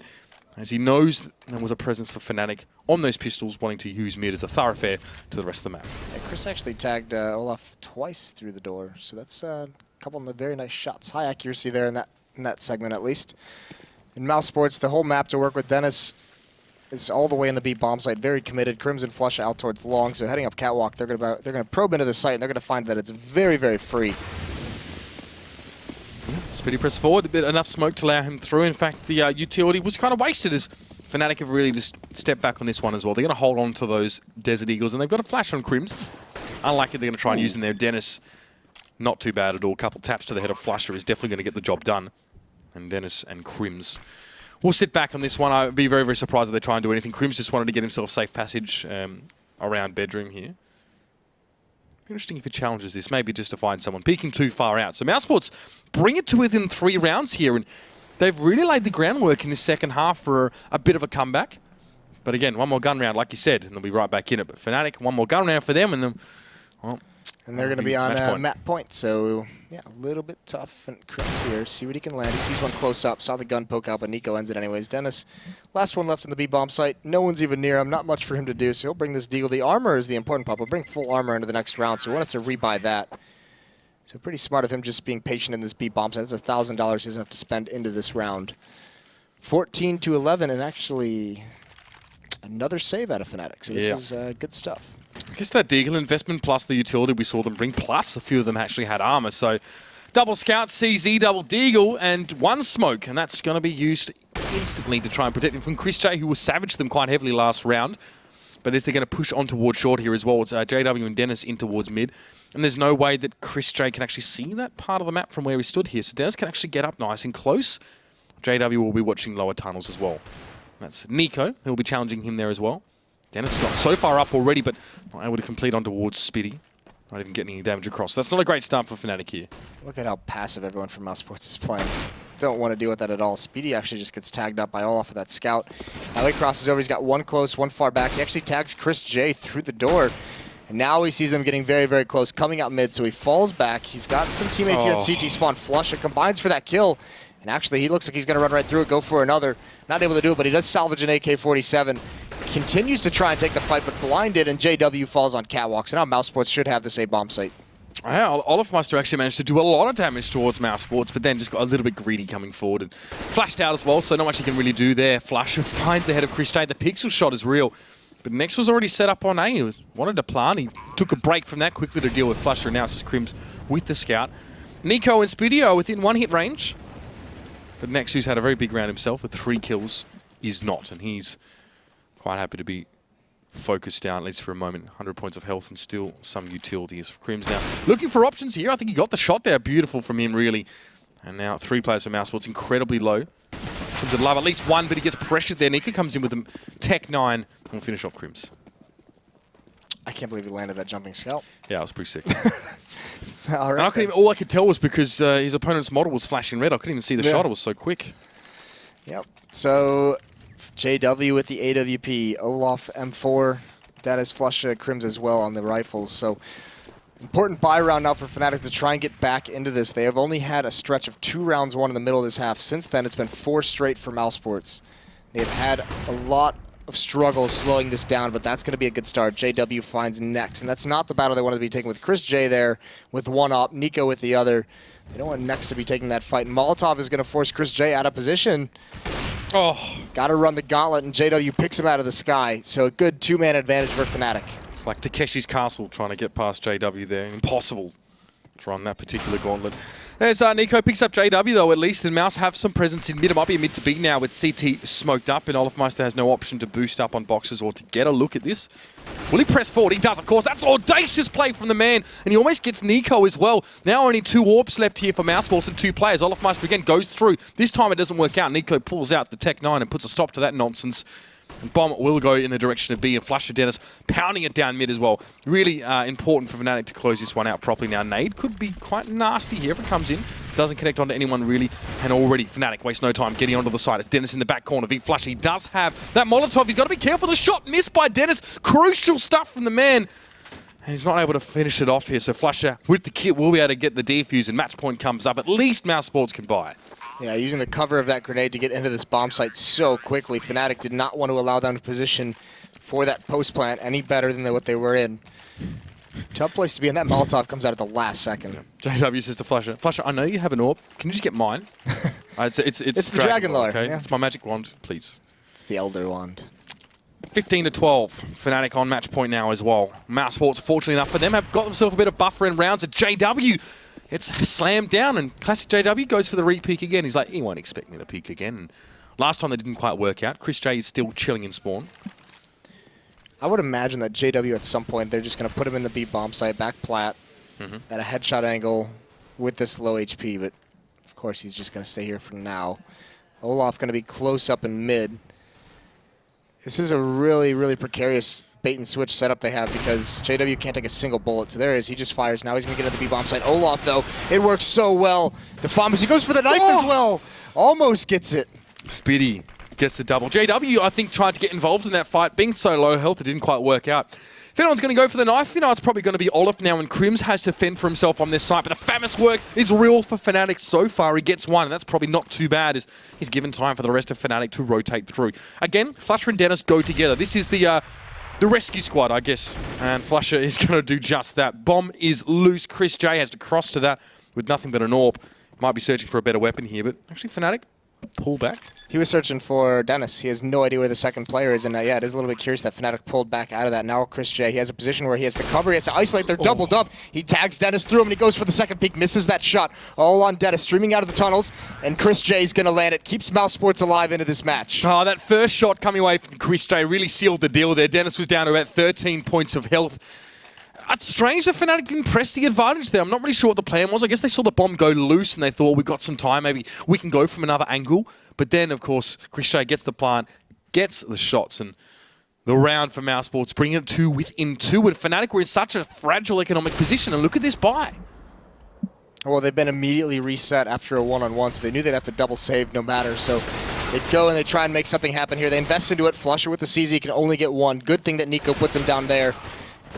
as he knows there was a presence for Fnatic on those pistols, wanting to use mid as a thoroughfare to the rest of the map. Yeah, Chris actually tagged Olaf twice through the door, so that's a couple of very nice shots. High accuracy there in that segment, at least. In mousesports, the whole map to work with Dennis is all the way in the B bomb site, very committed. Crimson flush out towards long, so heading up catwalk, they're gonna probe into the site, and they're gonna find that it's very, very free. Spitty press forward, a bit enough smoke to allow him through. In fact, the utility was kind of wasted as Fnatic have really just stepped back on this one as well. They're going to hold on to those Desert Eagles, and they've got a flash on Crims. Unlikely they're going to try and use them there. Dennis, not too bad at all. Couple taps to the head of Flasher is definitely going to get the job done. And Dennis and Crims will sit back on this one. I'd be very, very surprised if they try and do anything. Crims just wanted to get himself safe passage around bedroom here. Interesting if he challenges this, maybe just to find someone peeking too far out. So mousesports bring it to within 3 rounds here, and they've really laid the groundwork in this second half for a bit of a comeback. But again, one more gun round, like you said, and they'll be right back in it. But Fnatic, one more gun round for them, and then, well, and they're going to be on map point, so yeah, a little bit tough. And Crims here, see what he can land. He sees one close up, saw the gun poke out, but Nico ends it anyways. Dennis, last one left in the B bomb site. No one's even near him. Not much for him to do, so he'll bring this Deagle. The armor is the important part. We'll bring full armor into the next round, so we won't have to rebuy that. So pretty smart of him just being patient in this B bomb site. That's $1,000 he doesn't have to spend into this round. 14-11, and actually another save out of Fnatic. So this is good stuff. I guess that Deagle investment plus the utility we saw them bring, plus a few of them actually had armor. So double scout, CZ, double Deagle, and one smoke. And that's going to be used instantly to try and protect him from Chrisday, who was savaged them quite heavily last round. But as they're going to push on towards short here as well, it's JW and Dennis in towards mid. And there's no way that Chrisday can actually see that part of the map from where he stood here. So Dennis can actually get up nice and close. JW will be watching lower tunnels as well. That's Nico, who will be challenging him there as well. Dennis has got so far up already, but not able to complete on towards Spitty. Not even getting any damage across. That's not a great start for Fnatic here. Look at how passive everyone from mousesports is playing. Don't want to deal with that at all. Speedy actually just gets tagged up by Olaf of that scout. Now he crosses over. He's got one close, one far back. He actually tags Chris J through the door. And now he sees them getting very, very close, coming out mid. So he falls back. He's got some teammates here in CT spawn. Flush it, combines for that kill. And actually, he looks like he's going to run right through it, go for another. Not able to do it, but he does salvage an AK-47. Continues to try and take the fight, but blinded, and JW falls on catwalk. So now mousesports should have this A bomb site. Yeah, Olofmeister actually managed to do a lot of damage towards mousesports, but then just got a little bit greedy coming forward and flashed out as well, so not much he can really do there. Flasher finds the head of Chrisday. The pixel shot is real, but Nex was already set up on A. He wanted to plant. He took a break from that quickly to deal with Flasher, and now it's just Crims with the scout. Nico and Spitty are within 1 hit range, but Nex, who's had a very big round himself with 3 kills, is not, and he's quite happy to be focused down, at least for a moment. 100 points of health and still some utility as Crims now looking for options here. I think he got the shot there. Beautiful from him, really. And now 3 players for mousesports, incredibly low. Crims would love at least one, but he gets pressured there. Nico comes in with a Tech 9 and will finish off Crims. I can't believe he landed that jumping scout. Yeah, I was pretty sick. All right. And all I could tell was because his opponent's model was flashing red. I couldn't even see the shot. It was so quick. Yep. So JW with the AWP, Olaf M4. That is Flush Crims as well on the rifles. So Important buy round now for Fnatic to try and get back into this. They have only had a stretch of 2 rounds won in the middle of this half. Since then, it's been 4 straight for mousesports. They've had a lot of struggles slowing this down, but that's going to be a good start. JW finds Nex, and that's not the battle they wanted to be taking with Chris J there with one op, Nico with the other. They don't want Nex to be taking that fight. Molotov is going to force Chris J out of position. Oh, Got to run the gauntlet, and JW picks him out of the sky. So a good 2-man advantage for Fnatic. it's like Takeshi's Castle trying to get past JW there. Impossible to run that particular gauntlet. There's Nico picks up JW though, at least, and Mouse have some presence in mid. It might be a mid to B now with CT smoked up, and Olafmeister has no option to boost up on boxes or to get a look at this. Will he press forward? He does, of course. That's audacious play from the man, and he almost gets Nico as well. Now only 2 AWPs left here for mousesports and 2 players. Olafmeister again goes through. This time it doesn't work out. Nico pulls out the Tech 9 and puts a stop to that nonsense. And Bomb will go in the direction of B, and Flash for Dennis pounding it down mid as well. Really important for Fnatic to close this one out properly now. Nade could be quite nasty here if it comes in. Doesn't connect onto anyone really, and already Fnatic waste no time getting onto the side. It's Dennis in the back corner. V Flash, he does have that Molotov. He's got to be careful. The shot missed by Dennis. Crucial stuff from the man. And he's not able to finish it off here, so Flasher with the kit will be able to get the defuse, and match point comes up. At least mousesports can buy it. Yeah, using the cover of that grenade to get into this bomb site so quickly. Fnatic did not want to allow them to position for that post plant any better than what they were in. Tough place to be, and that Molotov comes out at the last second. JW says to Flasher, Flasher, I know you have an AWP. Can you just get mine? It's the Dragon Lore, okay? yeah. It's my magic wand, please. It's the Elder Wand. 15-12. Fnatic on match point now as well. mousesports, fortunately enough for them, have got themselves a bit of buffer in rounds. At JW, it's slammed down, and classic JW goes for the re-peek again. He's like, he won't expect me to peek again. And last time they didn't quite work out. Chris J is still chilling in spawn. I would imagine that JW at some point, they're just going to put him in the B bomb site, back plat, at a headshot angle with this low HP, but of course he's just going to stay here for now. Olaf going to be close up in mid. This is a really, really precarious bait and switch setup they have because JW can't take a single bullet. So there he is. He just fires. Now he's going to get into the B bomb site. Olaf, though, it works so well. The Famas, he goes for the knife as well. Almost gets it. Speedy gets the double. JW, I think, tried to get involved in that fight. Being so low health, it didn't quite work out. If anyone's going to go for the knife, you know, it's probably going to be Olaf now, and Crims has to fend for himself on this side. But the famous work is real for Fnatic so far. He gets one, and that's probably not too bad as he's given time for the rest of Fnatic to rotate through. Again, Flasher and Dennis go together. This is the rescue squad, I guess, and Flasher is going to do just that. Bomb is loose. Chris J has to cross to that with nothing but an AWP. Might be searching for a better weapon here, but actually Fnatic pull back. He was searching for Dennis. He has no idea where the second player is, and yeah, it is a little bit curious that Fnatic pulled back out of that. Now Chris J, he has a position where he has to cover, he has to isolate, they're doubled up. He tags Dennis through him, and he goes for the second peek, misses that shot. All on Dennis, streaming out of the tunnels, and Chris J's going to land it. Keeps mousesports alive into this match. Oh, that first shot coming away from Chris J really sealed the deal there. Dennis was down to about 13 points of health. It's strange that Fnatic didn't press the advantage there. I'm not really sure what the plan was. I guess they saw the bomb go loose and they thought, we've got some time, maybe we can go from another angle. But then, of course, Chris J gets the plant, gets the shots, and the round for mousesports, bringing it to within 2. And Fnatic were in such a fragile economic position, and look at this buy. Well, they've been immediately reset after a one-on-one, so they knew they'd have to double save no matter. So they go and they try and make something happen here. They invest into it. Flusher with the CZ can only get one. Good thing that Nico puts him down there.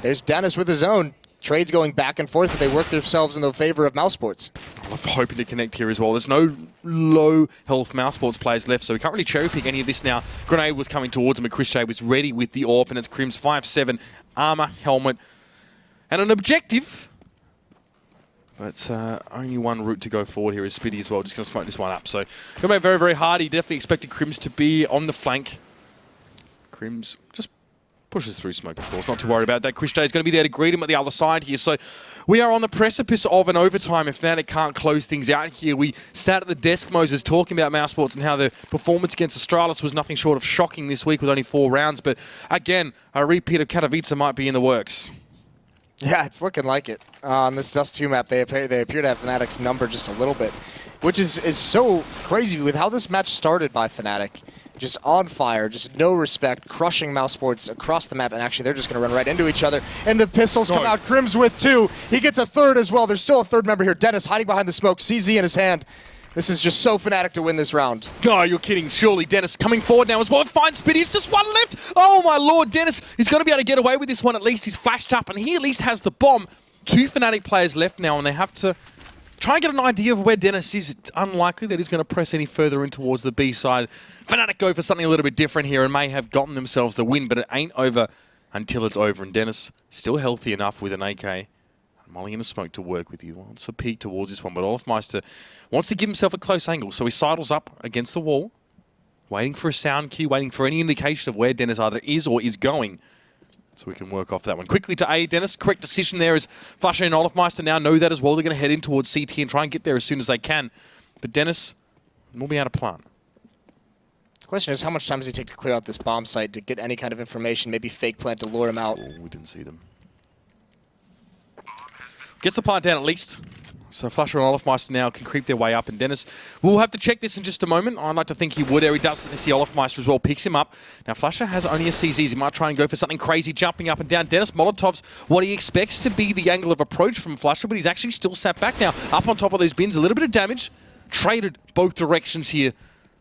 There's Dennis with his own. Trades going back and forth, but they work themselves in the favor of mousesports. I'm hoping to connect here as well. There's no low health mousesports players left, so we can't really cherry pick any of this now. Grenade was coming towards him, and Chris J was ready with the AWP, and it's Crims 5-7, armor, helmet, and an objective. But only one route to go forward here is Spitty as well. Just going to smoke this one up. So going to make it very, very hard. He definitely expected Crims to be on the flank. Crims just pushes through smoke, of course. Not to worry about that. Chris J is going to be there to greet him at the other side here. So we are on the precipice of an overtime if Fnatic can't close things out here. We sat at the desk, Moses, talking about mousesports and how the performance against Astralis was nothing short of shocking this week with only 4 rounds. But again, a repeat of Katowice might be in the works. Yeah, it's looking like it. On this Dust2 map, they appear to have Fnatic's number just a little bit, which is so crazy with how this match started by Fnatic. Just on fire, just no respect, crushing mousesports across the map, and actually they're just going to run right into each other. And the pistols come out. Crims with 2. He gets a third as well. There's still a third member here. Dennis hiding behind the smoke, CZ in his hand. This is just so Fnatic to win this round. Oh, you're kidding. Surely Dennis coming forward now as well. Finds Spitty. It's just one left. Oh, my lord. Dennis is going to be able to get away with this one at least. He's flashed up, and he at least has the bomb. 2 Fnatic players left now, and they have to try and get an idea of where Dennis is. It's unlikely that he's going to press any further in towards the B side. Fnatic go for something a little bit different here and may have gotten themselves the win, but it ain't over until it's over. And Dennis still healthy enough with an AK. Molly and a smoke to work with you. Wants a peek towards this one, but Olafmeister wants to give himself a close angle, so he sidles up against the wall, waiting for a sound cue, waiting for any indication of where Dennis either is or is going. So we can work off that one. Quickly to A, Dennis. Correct decision there as Flasher and Olafmeister now know that as well. They're going to head in towards CT and try and get there as soon as they can. But Dennis will be out of plan. The question is, how much time does it take to clear out this bomb site to get any kind of information, maybe fake plant to lure him out? Oh, we didn't see them. Gets the plant down at least. So Flasher and Olafmeister now can creep their way up, and Dennis will have to check this in just a moment. I'd like to think he would. He does see Olafmeister as well, picks him up. Now Flasher has only a CZs. He might try and go for something crazy, jumping up and down. Dennis Molotov's what he expects to be the angle of approach from Flasher, but he's actually still sat back now. Up on top of those bins, a little bit of damage. Traded both directions here.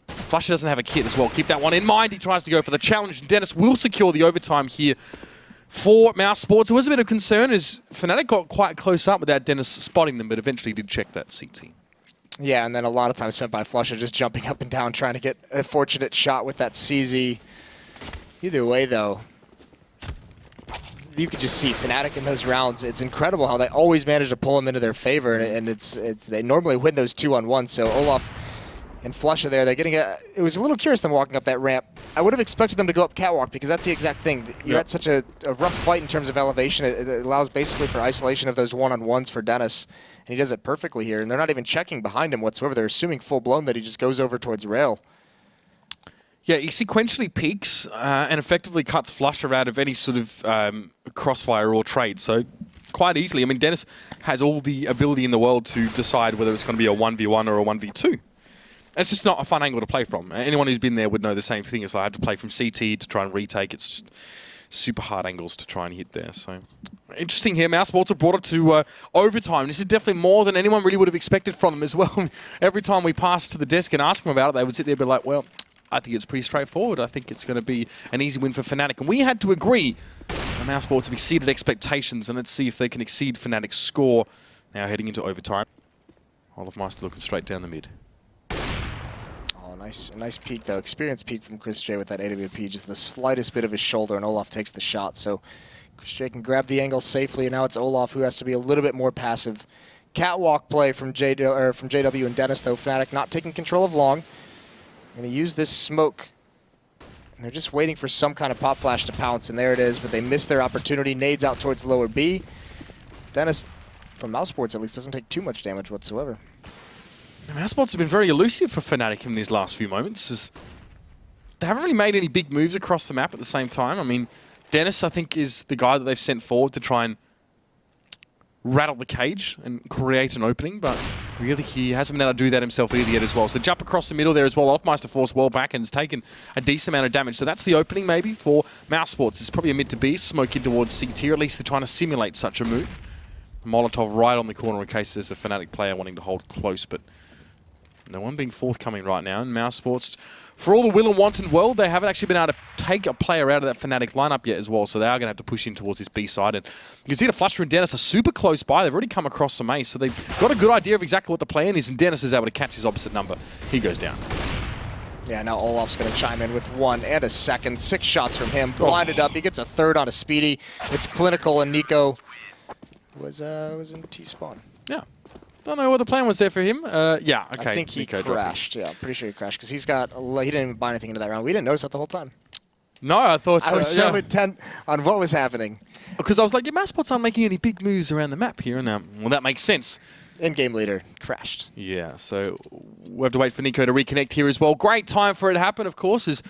Flasher doesn't have a kit as well. Keep that one in mind. He tries to go for the challenge, and Dennis will secure the overtime here for mousesports. It was a bit of concern as Fnatic got quite close up without Dennis spotting them, but eventually did check that CT. Yeah, and then a lot of time spent by Flusher just jumping up and down, trying to get a fortunate shot with that CZ. Either way, though, you could just see Fnatic in those rounds. It's incredible how they always manage to pull them into their favor, and they normally win those 2-on-1. So Olaf and Flusher there, they're getting a... It was a little curious them walking up that ramp. I would have expected them to go up catwalk because that's the exact thing. You're at such a rough fight in terms of elevation. It allows basically for isolation of those one-on-ones for Dennis, and he does it perfectly here. And they're not even checking behind him whatsoever. They're assuming full-blown that he just goes over towards rail. Yeah, he sequentially peaks and effectively cuts Flusher out of any sort of crossfire or trade. So quite easily. I mean, Dennis has all the ability in the world to decide whether it's going to be a 1v1 or a 1v2. It's just not a fun angle to play from. Anyone who's been there would know the same thing. It's like I have to play from CT to try and retake. It's just super hard angles to try and hit there. So interesting here. mousesports have brought it to overtime. This is definitely more than anyone really would have expected from them as well. Every time we pass to the desk and ask them about it, they would sit there and be like, well, I think it's pretty straightforward. I think it's going to be an easy win for Fnatic. And we had to agree that mousesports have exceeded expectations. And let's see if they can exceed Fnatic's score now heading into overtime. Olafmeister looking straight down the mid. A nice peek, though. Experienced peek from Chris J with that AWP. Just the slightest bit of his shoulder, and Olaf takes the shot. So Chris J can grab the angle safely, and now it's Olaf who has to be a little bit more passive. Catwalk play from JW and Dennis, though. Fnatic not taking control of long. Going to use this smoke. And they're just waiting for some kind of pop flash to pounce, and there it is. But they missed their opportunity. Nades out towards lower B. Dennis, from mousesports at least, doesn't take too much damage whatsoever. mousesports have been very elusive for Fnatic in these last few moments. As they haven't really made any big moves across the map at the same time. I mean, Dennis, I think, is the guy that they've sent forward to try and rattle the cage and create an opening, but really he hasn't been able to do that himself either yet as well. So jump across the middle there as well. Olafmeister forced well back and has taken a decent amount of damage. So that's the opening maybe for mousesports. It's probably a mid to B, smoke in towards CT, or at least they're trying to simulate such a move. Molotov right on the corner in case there's a Fnatic player wanting to hold close, but no one being forthcoming right now. And mousesports, for all the will and want in the world, they haven't actually been able to take a player out of that Fnatic lineup yet as well, so they are going to have to push in towards this B side. And you can see the Flusher and Dennis are super close by. They've already come across some ace, so they've got a good idea of exactly what the plan is, and Dennis is able to catch his opposite number. He goes down. Yeah, now Olaf's going to chime in with 1 and a second. 6 shots from him. Blinded up. He gets a third on a Speedy. It's clinical, and Nico was in T-spawn. Yeah. Don't know what the plan was there for him. Yeah, okay. I think he crashed. Yeah, I'm pretty sure he crashed because he didn't even buy anything into that round. We didn't notice that the whole time. No, I thought... I was so intent on what was happening. Because I was like, yeah, mousesports aren't making any big moves around the map here. And well, that makes sense. In-game leader crashed. Yeah, so we'll have to wait for Nico to reconnect here as well. Great time for it to happen, of course, as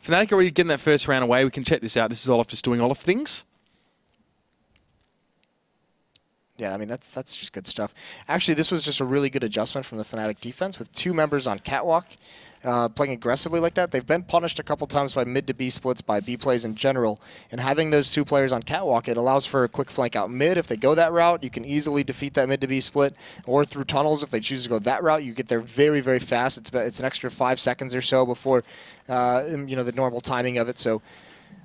Fnatic already getting that first round away. We can check this out. This is Olaf just doing Olaf things. Yeah, I mean, that's just good stuff. Actually, this was just a really good adjustment from the Fnatic defense with 2 members on catwalk playing aggressively like that. They've been punished a couple times by mid to B splits, by B plays in general. And having those 2 players on catwalk, it allows for a quick flank out mid. If they go that route, you can easily defeat that mid to B split. Or through tunnels, if they choose to go that route, you get there very, very fast. It's an extra 5 seconds or so before the normal timing of it. So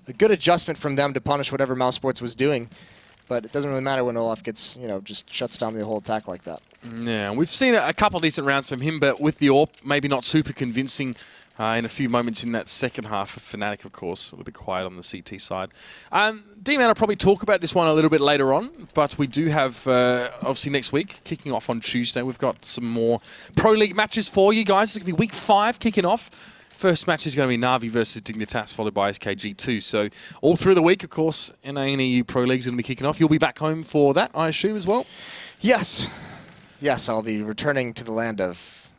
a good adjustment from them to punish whatever mousesports was doing. but it doesn't really matter when Olaf gets, just shuts down the whole attack like that. Yeah, we've seen a couple of decent rounds from him, but with the AWP, maybe not super convincing in a few moments in that second half of Fnatic, of course. A little bit quiet on the CT side. D-Man will probably talk about this one a little bit later on, but we do have, obviously next week, kicking off on Tuesday, we've got some more Pro League matches for you guys. It's going to be week 5 kicking off. First match is going to be Na'Vi versus Dignitas, followed by SKG2. So all through the week, of course, NA and EU Pro League's going to be kicking off. You'll be back home for that, I assume, as well? Yes. Yes, I'll be returning to the land of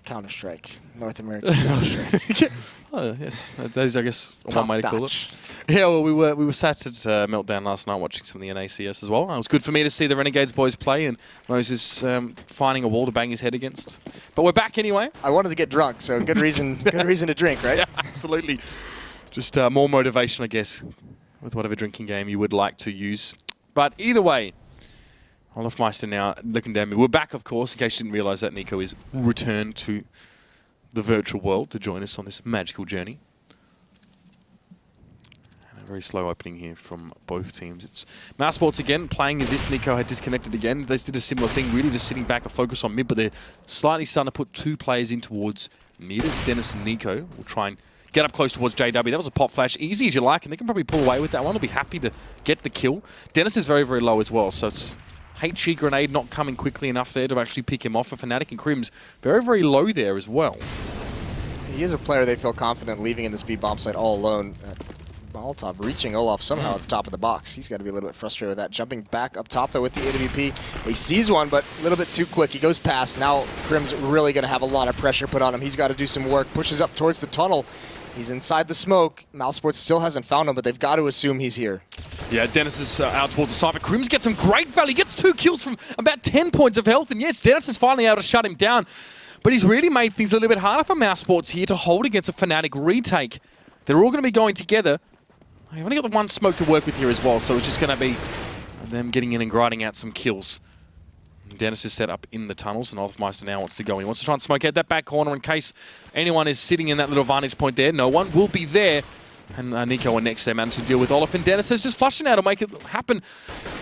Counter-Strike, North American Counter-Strike. Oh, yes. That is, I guess, Top one way to call notch. it. Yeah, well, we were sat at Meltdown last night watching some of the NACS as well. It was good for me to see the Renegades boys play and Moses finding a wall to bang his head against. But we're back anyway. I wanted to get drunk, so good reason to drink, right? Yeah, absolutely. Just more motivation, I guess, with whatever drinking game you would like to use. But either way, Olafmeister now looking down me. We're back, of course, in case you didn't realise that Nico is returned to the virtual world to join us on this magical journey. And a very slow opening here from both teams. It's mousesports again, playing as if Nico had disconnected again. They did a similar thing, really just sitting back, a focus on mid, but they're slightly starting to put 2 players in towards mid. It's Dennis and Nico. We'll try and get up close towards JW. That was a pop flash, easy as you like, and they can probably pull away with that one. They'll be happy to get the kill. Dennis is very, very low as well, so it's HG grenade not coming quickly enough there to actually pick him off for Fnatic, and Crim's very, very low there as well. He is a player they feel confident leaving in this B bomb site all alone. Molotov reaching Olaf somehow at the top of the box. He's got to be a little bit frustrated with that. Jumping back up top though with the AWP. He sees one, but a little bit too quick. He goes past. Now Crim's really going to have a lot of pressure put on him. He's got to do some work. Pushes up towards the tunnel. He's inside the smoke. mousesports still hasn't found him, but they've got to assume he's here. Yeah, Dennis is out towards the side, but Crims gets some great value. He gets 2 kills from about 10 points of health, and yes, Dennis is finally able to shut him down. But he's really made things a little bit harder for mousesports here to hold against a Fnatic retake. They're all going to be going together. They've only got the 1 smoke to work with here as well, so it's just going to be them getting in and grinding out some kills. Dennis is set up in the tunnels, and Olafmeister now wants to go in. He wants to try and smoke out that back corner in case anyone is sitting in that little vantage point there. No one will be there. And Nico and Next, they managed to deal with Olaf, and Dennis is just flushing out to make it happen.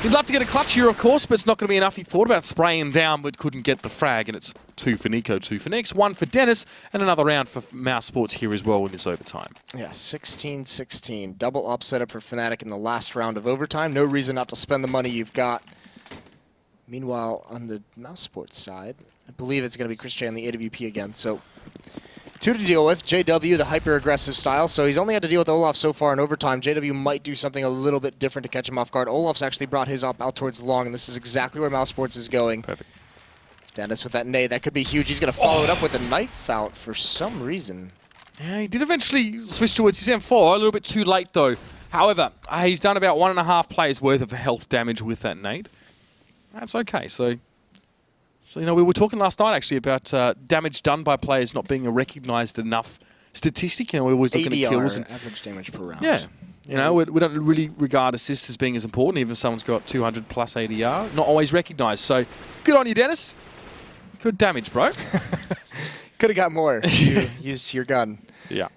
He'd love to get a clutch here, of course, but it's not going to be enough. He thought about spraying him down, but couldn't get the frag, and it's 2 for Nico, 2 for Next, 1 for Dennis, and another round for mousesports here as well in this overtime. Yeah, 16-16. Double up setup for Fnatic in the last round of overtime. No reason not to spend the money you've got. Meanwhile, on the mousesports side, I believe it's going to be Chris J on the AWP again, so 2 to deal with. JW, the hyper-aggressive style, so he's only had to deal with Olaf so far in overtime. JW might do something a little bit different to catch him off guard. Olaf's actually brought his up out towards long, and this is exactly where mousesports is going. Perfect. Dennis with that nade, that could be huge. He's going to follow it up with a knife out for some reason. Yeah, he did eventually switch towards his M4, a little bit too late though. However, he's done about 1.5 players worth of health damage with that nade. That's okay, so you know, we were talking last night actually about damage done by players not being a recognised enough statistic. You know, we're always looking at kills and average damage per round. Yeah, you know, we don't really regard assists as being as important, even if someone's got 200 plus ADR. Not always recognised. So good on you, Dennis. Good damage, bro. Could have got more if you used your gun. Yeah.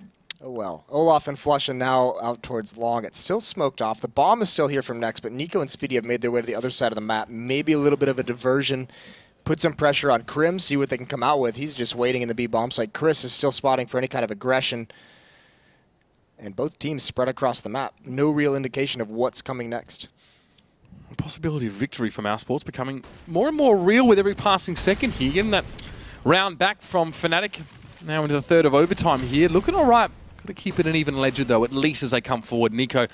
Oh well. Olaf and Flushin now out towards long. It's still smoked off. The bomb is still here from Next, but Nico and Speedy have made their way to the other side of the map. Maybe a little bit of a diversion. Put some pressure on Crim, see what they can come out with. He's just waiting in the B bomb site. Chris is still spotting for any kind of aggression. And both teams spread across the map. No real indication of what's coming next. The possibility of victory for mousesports becoming more and more real with every passing second here. Getting that round back from Fnatic. Now into the 3rd of overtime here. Looking all right. Got to keep it an even ledger, though, at least as they come forward. Nico,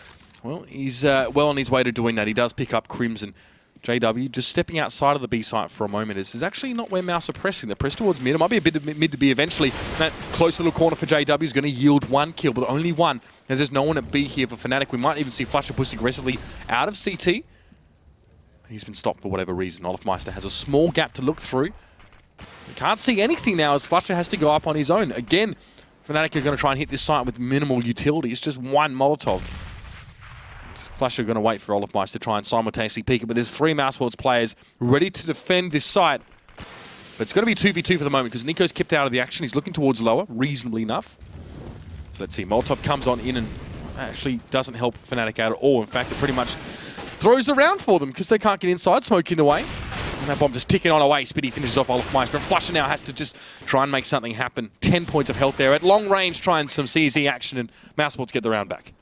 well, he's well on his way to doing that. He does pick up Crims, and JW just stepping outside of the B site for a moment. This is actually not where Mouse are pressing. They're pressed towards mid. It might be a bit of mid to B eventually. That close little corner for JW is going to yield 1 kill, but only 1, as there's no one at B here for Fnatic. We might even see Flusher push aggressively out of CT. He's been stopped for whatever reason. Olafmeister has a small gap to look through. We can't see anything now as Flusher has to go up on his own. Again, Fnatic are going to try and hit this site with minimal utility. It's just 1 Molotov. Flusher going to wait for Olafmeister to try and simultaneously peek it, but there's 3 mousesports players ready to defend this site. But it's going to be 2v2 for the moment because Nico's kept out of the action. He's looking towards lower, reasonably enough. So let's see, Molotov comes on in and actually doesn't help Fnatic out at all. In fact, it pretty much throws around for them because they can't get inside, smoking the way. And that bomb just ticking on away. Spitty finishes off Olafmeister, and Flusher now has to just try and make something happen. 10 points of health there. At long range, trying some CZ action, and mousesports get the round back.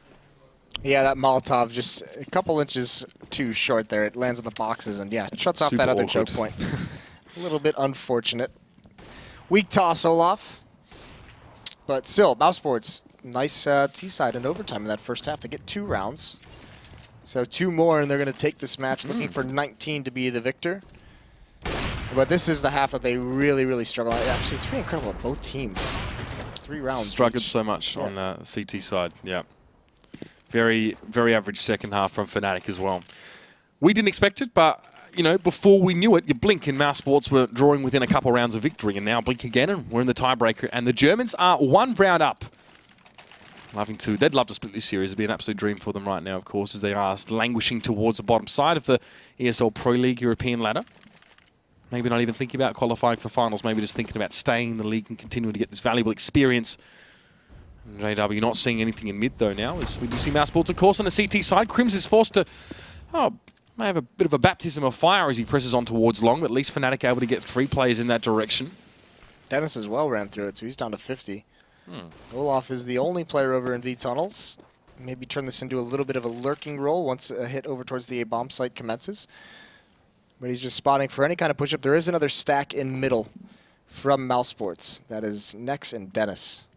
Yeah, that Molotov just a couple inches too short there. It lands on the boxes and, yeah, shuts off that other choke point. A little bit unfortunate. Weak toss, Olaf. But still, mousesports, nice T-side in overtime in that first half. They get 2 rounds. So 2 more, and they're going to take this match, looking for 19 to be the victor. But this is the half that they really, really struggle. Actually, it's pretty incredible that both teams, 3 rounds Struggled each. so much on the CT side, yeah. Very, very average second half from Fnatic as well. We didn't expect it, but, you know, before we knew it, you blink and mousesports were drawing within a couple rounds of victory, and now blink again, and we're in the tiebreaker, and the Germans are 1 round up. They'd love to split this series. It'd be an absolute dream for them right now, of course, as they are languishing towards the bottom side of the ESL Pro League European ladder. Maybe not even thinking about qualifying for finals, maybe just thinking about staying in the league and continuing to get this valuable experience. JW not seeing anything in mid, though, now, as we do see mousesports, of course, on the CT side. Crims is forced to, may have a bit of a baptism of fire as he presses on towards long, but at least Fnatic able to get 3 players in that direction. Dennis as well ran through it, so he's down to 50. Olaf is the only player over in V tunnels. Maybe turn this into a little bit of a lurking role once a hit over towards the A bomb site commences. But he's just spotting for any kind of push-up. There is another stack in middle from mousesports. That is Nex and Dennis.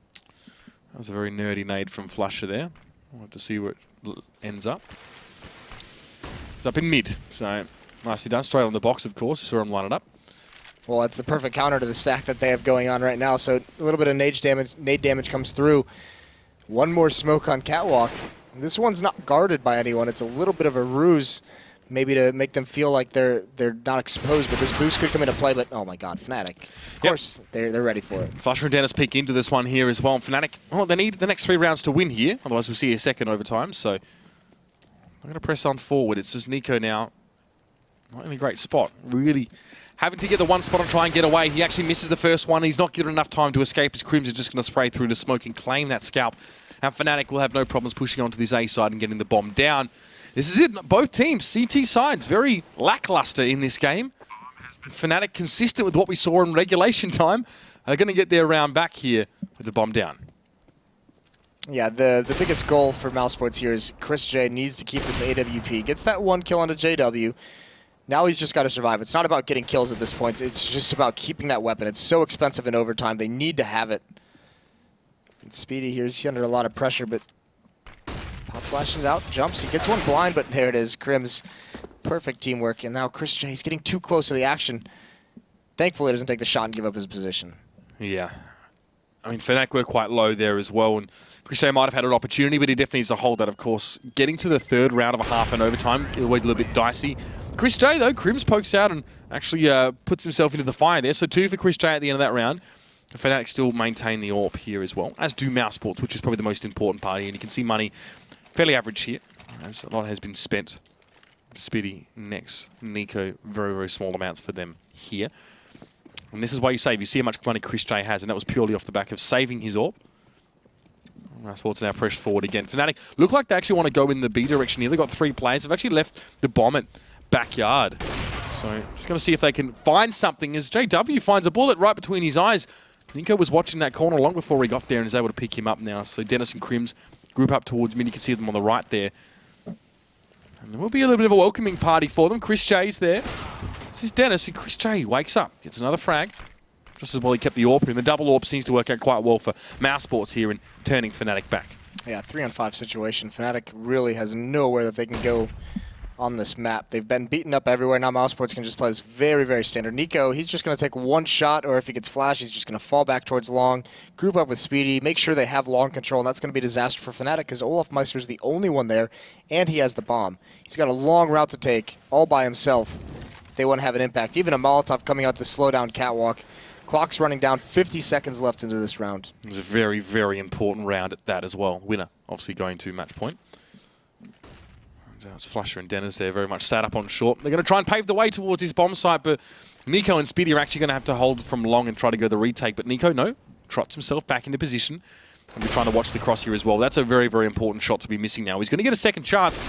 That was a very nerdy nade from Flusher there. We'll have to see where it ends up. It's up in mid, so nicely done. Straight on the box, of course. Saw him line it up. Well, it's the perfect counter to the stack that they have going on right now. So a little bit of nade damage comes through. 1 more smoke on Catwalk. This one's not guarded by anyone. It's a little bit of a ruse, maybe to make them feel like they're not exposed. But this boost could come into play. But oh my God, Fnatic! Of course, they're ready for it. Flusher and Dennis peek into this one here as well. And Fnatic, they need the next 3 rounds to win here. Otherwise, we'll see a second overtime. So I'm going to press on forward. It's just Nico now. Not in a great spot. Really having to get the 1 spot and try and get away. He actually misses the first one. He's not given enough time to escape. His Crims is just going to spray through to smoke and claim that scalp. And Fnatic will have no problems pushing onto this A side and getting the bomb down. This is it. Both teams, CT sides, very lackluster in this game. Fnatic, consistent with what we saw in regulation time, are going to get their round back here with the bomb down. Yeah, the biggest goal for mousesports here is Chris J needs to keep this AWP. Gets that 1 kill onto JW. Now he's just got to survive. It's not about getting kills at this point. It's just about keeping that weapon. It's so expensive in overtime. They need to have it. And Speedy here is under a lot of pressure, but pop flashes out, jumps. He gets 1 blind, but there it is. Crims, perfect teamwork. And now Chris J is getting too close to the action. Thankfully, he doesn't take the shot and give up his position. Yeah. I mean, Fnatic were quite low there as well, and Chris J might have had an opportunity, but he definitely needs to hold that, of course. Getting to the 3rd round of a half in overtime is always a little bit dicey. Chris J, though, Crims pokes out and actually puts himself into the fire there. So 2 for Chris J at the end of that round. Fnatic still maintain the AWP here as well, as do mousesports, which is probably the most important part here. And you can see money fairly average here, as a lot has been spent. Speedy, Nex, Nico, very, very small amounts for them here. And this is why you save. You see how much money Chris J has, and that was purely off the back of saving his AWP. mousesports now pushed forward again. Fnatic look like they actually want to go in the B direction here. They've got 3 players. They've actually left the bomb at backyard. So just going to see if they can find something as JW finds a bullet right between his eyes. Nico was watching that corner long before he got there and is able to pick him up now. So Dennis and Crims group up towards mid. You can see them on the right there. And there will be a little bit of a welcoming party for them. Chris J's there. This is Dennis, and Chris J wakes up. Gets another frag. Just as well he kept the AWP, and the double AWP seems to work out quite well for mousesports here in turning Fnatic back. Yeah, 3-on-5 situation. Fnatic really has nowhere that they can go on this map. They've been beaten up everywhere. Now mousesports can just play this very, very standard. Nico, he's just going to take 1 shot, or if he gets flashed, he's just going to fall back towards long, group up with Speedy, make sure they have long control, and that's going to be a disaster for Fnatic because Olafmeister is the only one there, and he has the bomb. He's got a long route to take all by himself. They want to have an impact. Even a Molotov coming out to slow down Catwalk. Clock's running down, 50 seconds left into this round. It was a very, very important round at that as well. Winner, obviously, going to match point. It's Flusher and Dennis there, very much sat up on short. They're going to try and pave the way towards his bomb site, but Nico and Speedy are actually going to have to hold from long and try to go the retake. But Nico, no, trots himself back into position. And we're trying to watch the cross here as well. That's a very, very important shot to be missing now. He's going to get a second chance.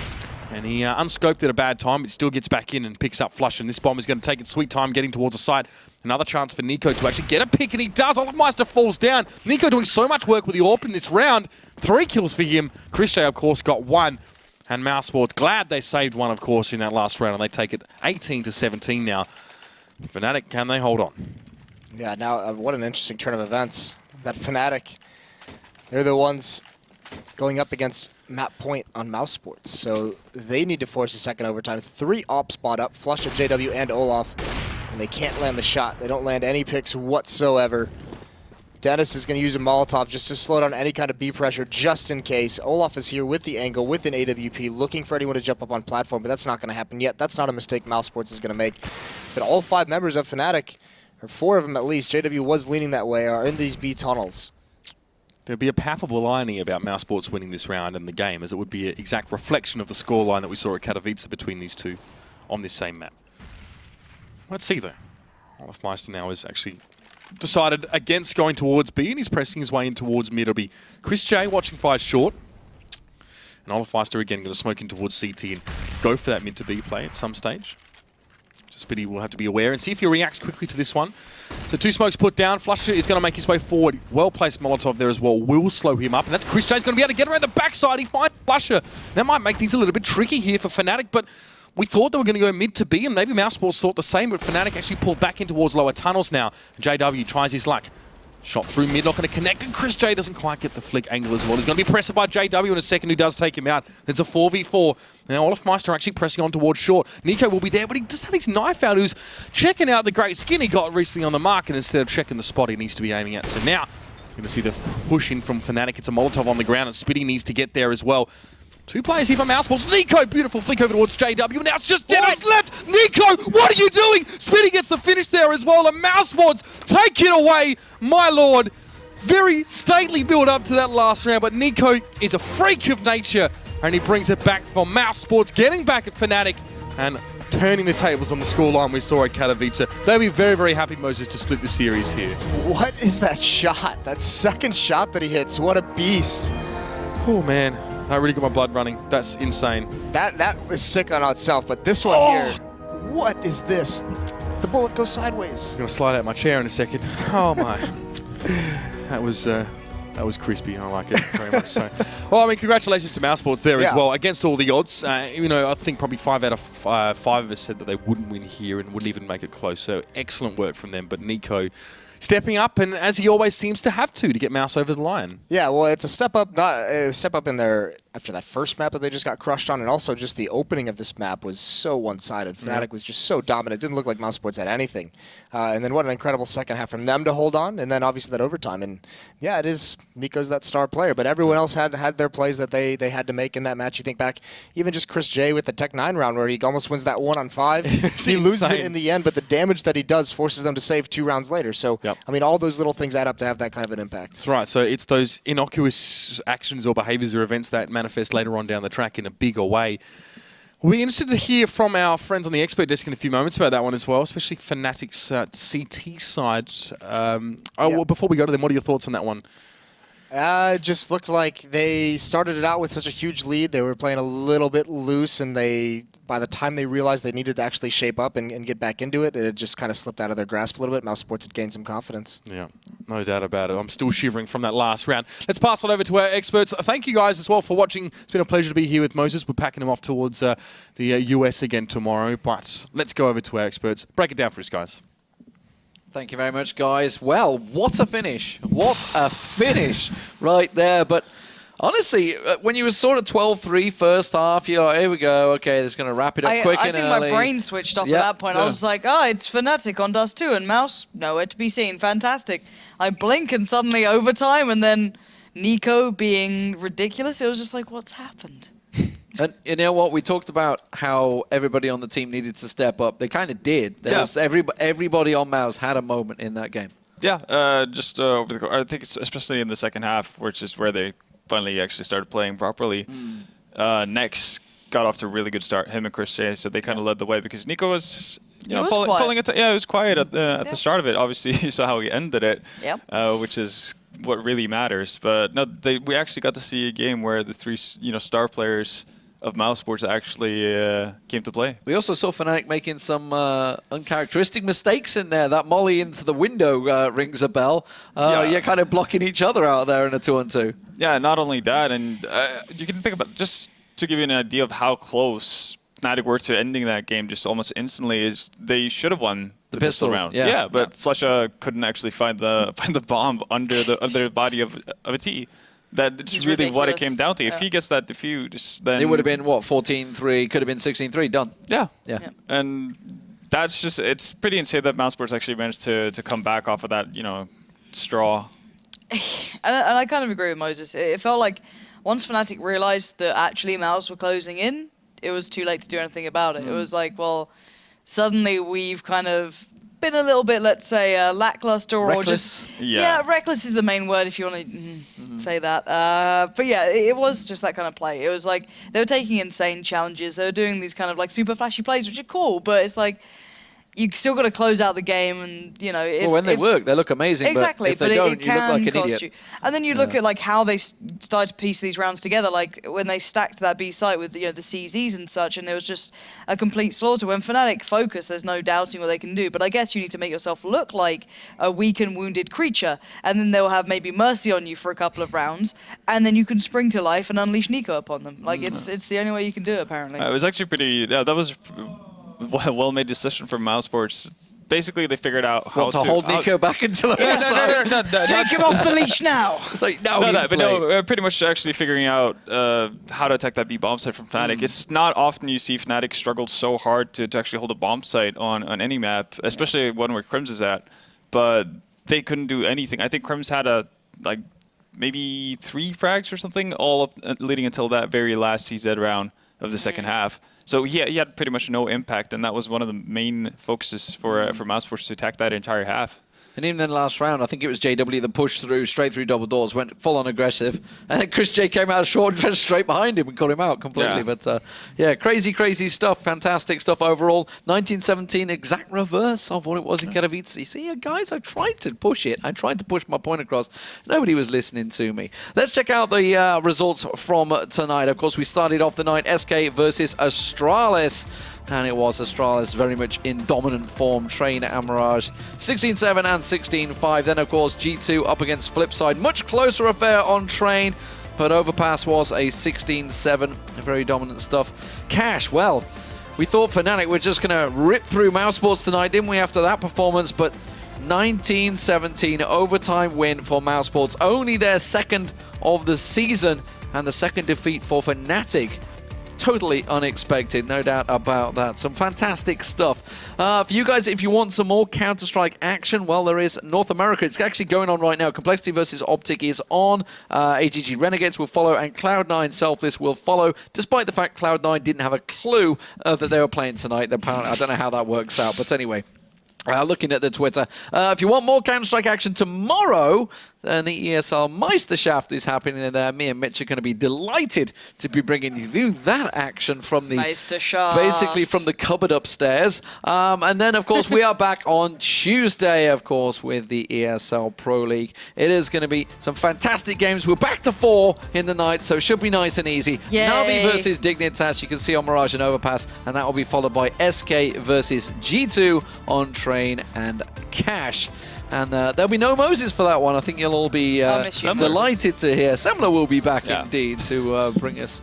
And he unscoped at a bad time, but still gets back in and picks up Flush. And this bomb is going to take its sweet time getting towards the site. Another chance for Nico to actually get a pick, and he does. Olofmeister falls down. Nico doing so much work with the AWP in this round. 3 kills for him. Chris J, of course, got 1. And mousesports, glad they saved 1, of course, in that last round. And they take it 18-17 now. Fnatic, can they hold on? Yeah, now what an interesting turn of events. That Fnatic, they're the ones going up against map point on mousesports. So they need to force a second overtime. 3 op spot up, flush at JW and Olaf, and they can't land the shot. They don't land any picks whatsoever. Dennis is going to use a Molotov just to slow down any kind of B pressure just in case. Olaf is here with the angle, with an AWP, looking for anyone to jump up on platform, but that's not going to happen yet. That's not a mistake mousesports is going to make. But all 5 members of Fnatic, or 4 of them at least, JW was leaning that way, are in these B tunnels. There'd be a palpable irony about mousesports winning this round and the game, as it would be an exact reflection of the scoreline that we saw at Katowice between these two on this same map. Let's see, though. Olofmeister now has actually decided against going towards B, and he's pressing his way in towards mid. It'll be Chris J watching fire short. And Olofmeister again going to smoke in towards CT and go for that mid to B play at some stage. Speedy will have to be aware and see if he reacts quickly to this one. So 2 smokes put down. Flusher is going to make his way forward. Well-placed Molotov there as well. Will slow him up. And that's Chris J's going to be able to get around the backside. He finds Flusher. That might make things a little bit tricky here for Fnatic, but we thought they were going to go mid to B, and maybe mousesports thought the same, but Fnatic actually pulled back in towards lower tunnels now. JW tries his luck. Shot through mid, not going to connect, and Chris J doesn't quite get the flick angle as well. He's going to be pressed by JW in a second, who does take him out. There's a 4v4. Now Olofmeister actually pressing on towards short. Nico will be there, but he just had his knife out. Who's checking out the great skin he got recently on the mark, and instead of checking the spot he needs to be aiming at. So now, you're going to see the push in from Fnatic. It's a Molotov on the ground, and Spitty needs to get there as well. 2 players here for mousesports. Nico, beautiful flick over towards JW. Now it's just Dennis left. Nico, what are you doing? Spitty gets the finish there as well, and mousesports take it away, my lord. Very stately build up to that last round, but Nico is a freak of nature, and he brings it back for mousesports, getting back at Fnatic and turning the tables on the scoreline we saw at Katowice. They'll be very, very happy, Moses, to split the series here. What is that shot? That second shot that he hits, what a beast. Oh, man. That really got my blood running. That's insane. That was sick on itself, but this one here, what is this? The bullet goes sideways. I'm going to slide out my chair in a second. Oh, my. That was crispy. I like it very much so. Well, I mean, congratulations to mousesports there as well. Against all the odds, you know, I think probably 5 out of 5 of us said that they wouldn't win here and wouldn't even make it close. So excellent work from them. But Nico stepping up, and as he always seems to have to get Mouse over the line. Yeah, well, it's a step up, not a step up in there after that first map that they just got crushed on, and also just the opening of this map was so one-sided. Fnatic was just so dominant. It didn't look like mousesports had anything. And then what an incredible second half from them to hold on, and then obviously that overtime. And yeah, it is Nico's that star player, but everyone else had their plays that they had to make in that match. You think back, even just Chris J with the Tech 9 round where he almost wins that 1-on-5. He loses it in the end, but the damage that he does forces them to save 2 rounds later. So, I mean, all those little things add up to have that kind of an impact. That's right. So it's those innocuous actions or behaviors or events that manifest later on down the track in a bigger way. We'll be interested to hear from our friends on the expert desk in a few moments about that one as well, especially Fnatic's CT side. Well, before we go to them, what are your thoughts on that one? It just looked like they started it out with such a huge lead. They were playing a little bit loose, and by the time they realized they needed to actually shape up and get back into it, it just kind of slipped out of their grasp a little bit. mousesports had gained some confidence. Yeah, no doubt about it. I'm still shivering from that last round. Let's pass it over to our experts. Thank you guys as well for watching. It's been a pleasure to be here with Moses. We're packing him off towards the US again tomorrow, but let's go over to our experts. Break it down for us, guys. Thank you very much, guys. Well, what a finish. What a finish right there. But honestly, when you were sort of 12-3 first half, you're like, here we go. Okay, this is going to wrap it up quick and early. I think my brain switched off at that point. I was like, it's Fnatic on Dust2 and Mouse, nowhere to be seen. Fantastic. I blink and suddenly overtime, and then Nico being ridiculous. It was just like, what's happened? And you know what? We talked about how everybody on the team needed to step up. They kind of did. There was everybody on Mouse had a moment in that game. Yeah, just over the. I think it's especially in the second half, which is where they finally actually started playing properly. Next got off to a really good start. Him and Chris J, so they kind of led the way because Nico was. It was quiet at the start of it. Obviously, you saw how he ended it, which is what really matters. But no, we actually got to see a game where the 3 star players of mousesports actually came to play. We also saw Fnatic making some uncharacteristic mistakes in there. That molly into the window rings a bell. You're kind of blocking each other out there in a 2-on-2. Yeah, not only that, and you can think about, just to give you an idea of how close Fnatic were to ending that game just almost instantly, is they should have won the pistol round. Yeah, but Flusha couldn't actually find the bomb under the body of a T. That's really what it came down to. If he gets that defused, then it would have been, what, 14-3, could have been 16-3, done. Yeah. And that's just, it's pretty insane that mousesports actually managed to come back off of that, straw. And I kind of agree with Moses. It felt like once Fnatic realized that actually Mouse were closing in, it was too late to do anything about it. It was like, well, suddenly we've kind of been a little bit, let's say, lackluster reckless. Or just... Yeah, reckless is the main word if you want to say that. But yeah, it was just that kind of play. It was like they were taking insane challenges. They were doing these kind of like super flashy plays, which are cool, but it's like you still got to close out the game, and if, when they work, they look amazing. Exactly, but if they don't, you look like an cost idiot. you. And then you look at like how they started to piece these rounds together, like when they stacked that B site with the CZs and such, and it was just a complete slaughter. When Fnatic focus, there's no doubting what they can do. But I guess you need to make yourself look like a weak and wounded creature, and then they'll have maybe mercy on you for a couple of rounds, and then you can spring to life and unleash Nico upon them. Like it's the only way you can do it, apparently. It was actually pretty. Yeah, that was a well-made decision from mousesports. Basically, they figured out how to hold Nico back until no, Take him off the leash now. It's like, pretty much actually figuring out how to attack that B bomb site from Fnatic. It's not often you see Fnatic struggle so hard to actually hold a bomb site on any map, especially one where Crims is at. But they couldn't do anything. I think Crims had maybe 3 frags or something, all up, leading until that very last CZ round of the second half. So he had pretty much no impact, and that was one of the main focuses for mousesports to attack that entire half. And even in the last round, I think it was JW that pushed through, straight through double doors, went full on aggressive. And then Chris J came out short and went straight behind him and got him out completely. Yeah. But yeah, crazy stuff. Fantastic stuff overall. 1917, exact reverse of what it was in Katowice. You see, guys, I tried to push it. I tried to push my point across. Nobody was listening to me. Let's check out the results from tonight. Of course, we started off the night SK versus Astralis. And it was Astralis very much in dominant form. Train and Mirage 16-7 and 16-5. Then, of course, G2 up against Flipside. Much closer affair on Train, but Overpass was a 16-7. Very dominant stuff. Cash, well, we thought Fnatic were just going to rip through mousesports tonight, didn't we, after that performance? But 19-17 overtime win for mousesports. Only their second of the season and the second defeat for Fnatic. Totally unexpected, no doubt about that. Some fantastic stuff. For you guys, if you want some more Counter-Strike action, well, there is North America. It's actually going on right now. Complexity versus Optic is on. AGG Renegades will follow, and Cloud9 Selfless will follow, despite the fact Cloud9 didn't have a clue that they were playing tonight. Apparently, I don't know how that works out, but anyway. Looking at the Twitter. If you want more Counter-Strike action tomorrow, then the ESL Meisterschaft is happening there. Me and Mitch are going to be delighted to be bringing you that action from the Meisterschaft. Basically from the cupboard upstairs. And then, of course, we are back on Tuesday, of course, with the ESL Pro League. It is going to be some fantastic games. We're back to 4 in the night, so it should be nice and easy. Yay. Navi versus Dignitas, you can see on Mirage and Overpass, and that will be followed by SK versus G2 on Train and Cash. And there'll be no Moses for that one. I think you'll all be delighted to hear. Semler will be back indeed to bring us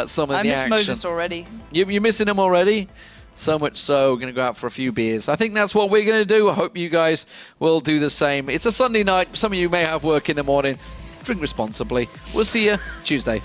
some of the action. I miss Moses already. You're missing him already? So much so, we're going to go out for a few beers. I think that's what we're going to do. I hope you guys will do the same. It's a Sunday night. Some of you may have work in the morning. Drink responsibly. We'll see you Tuesday.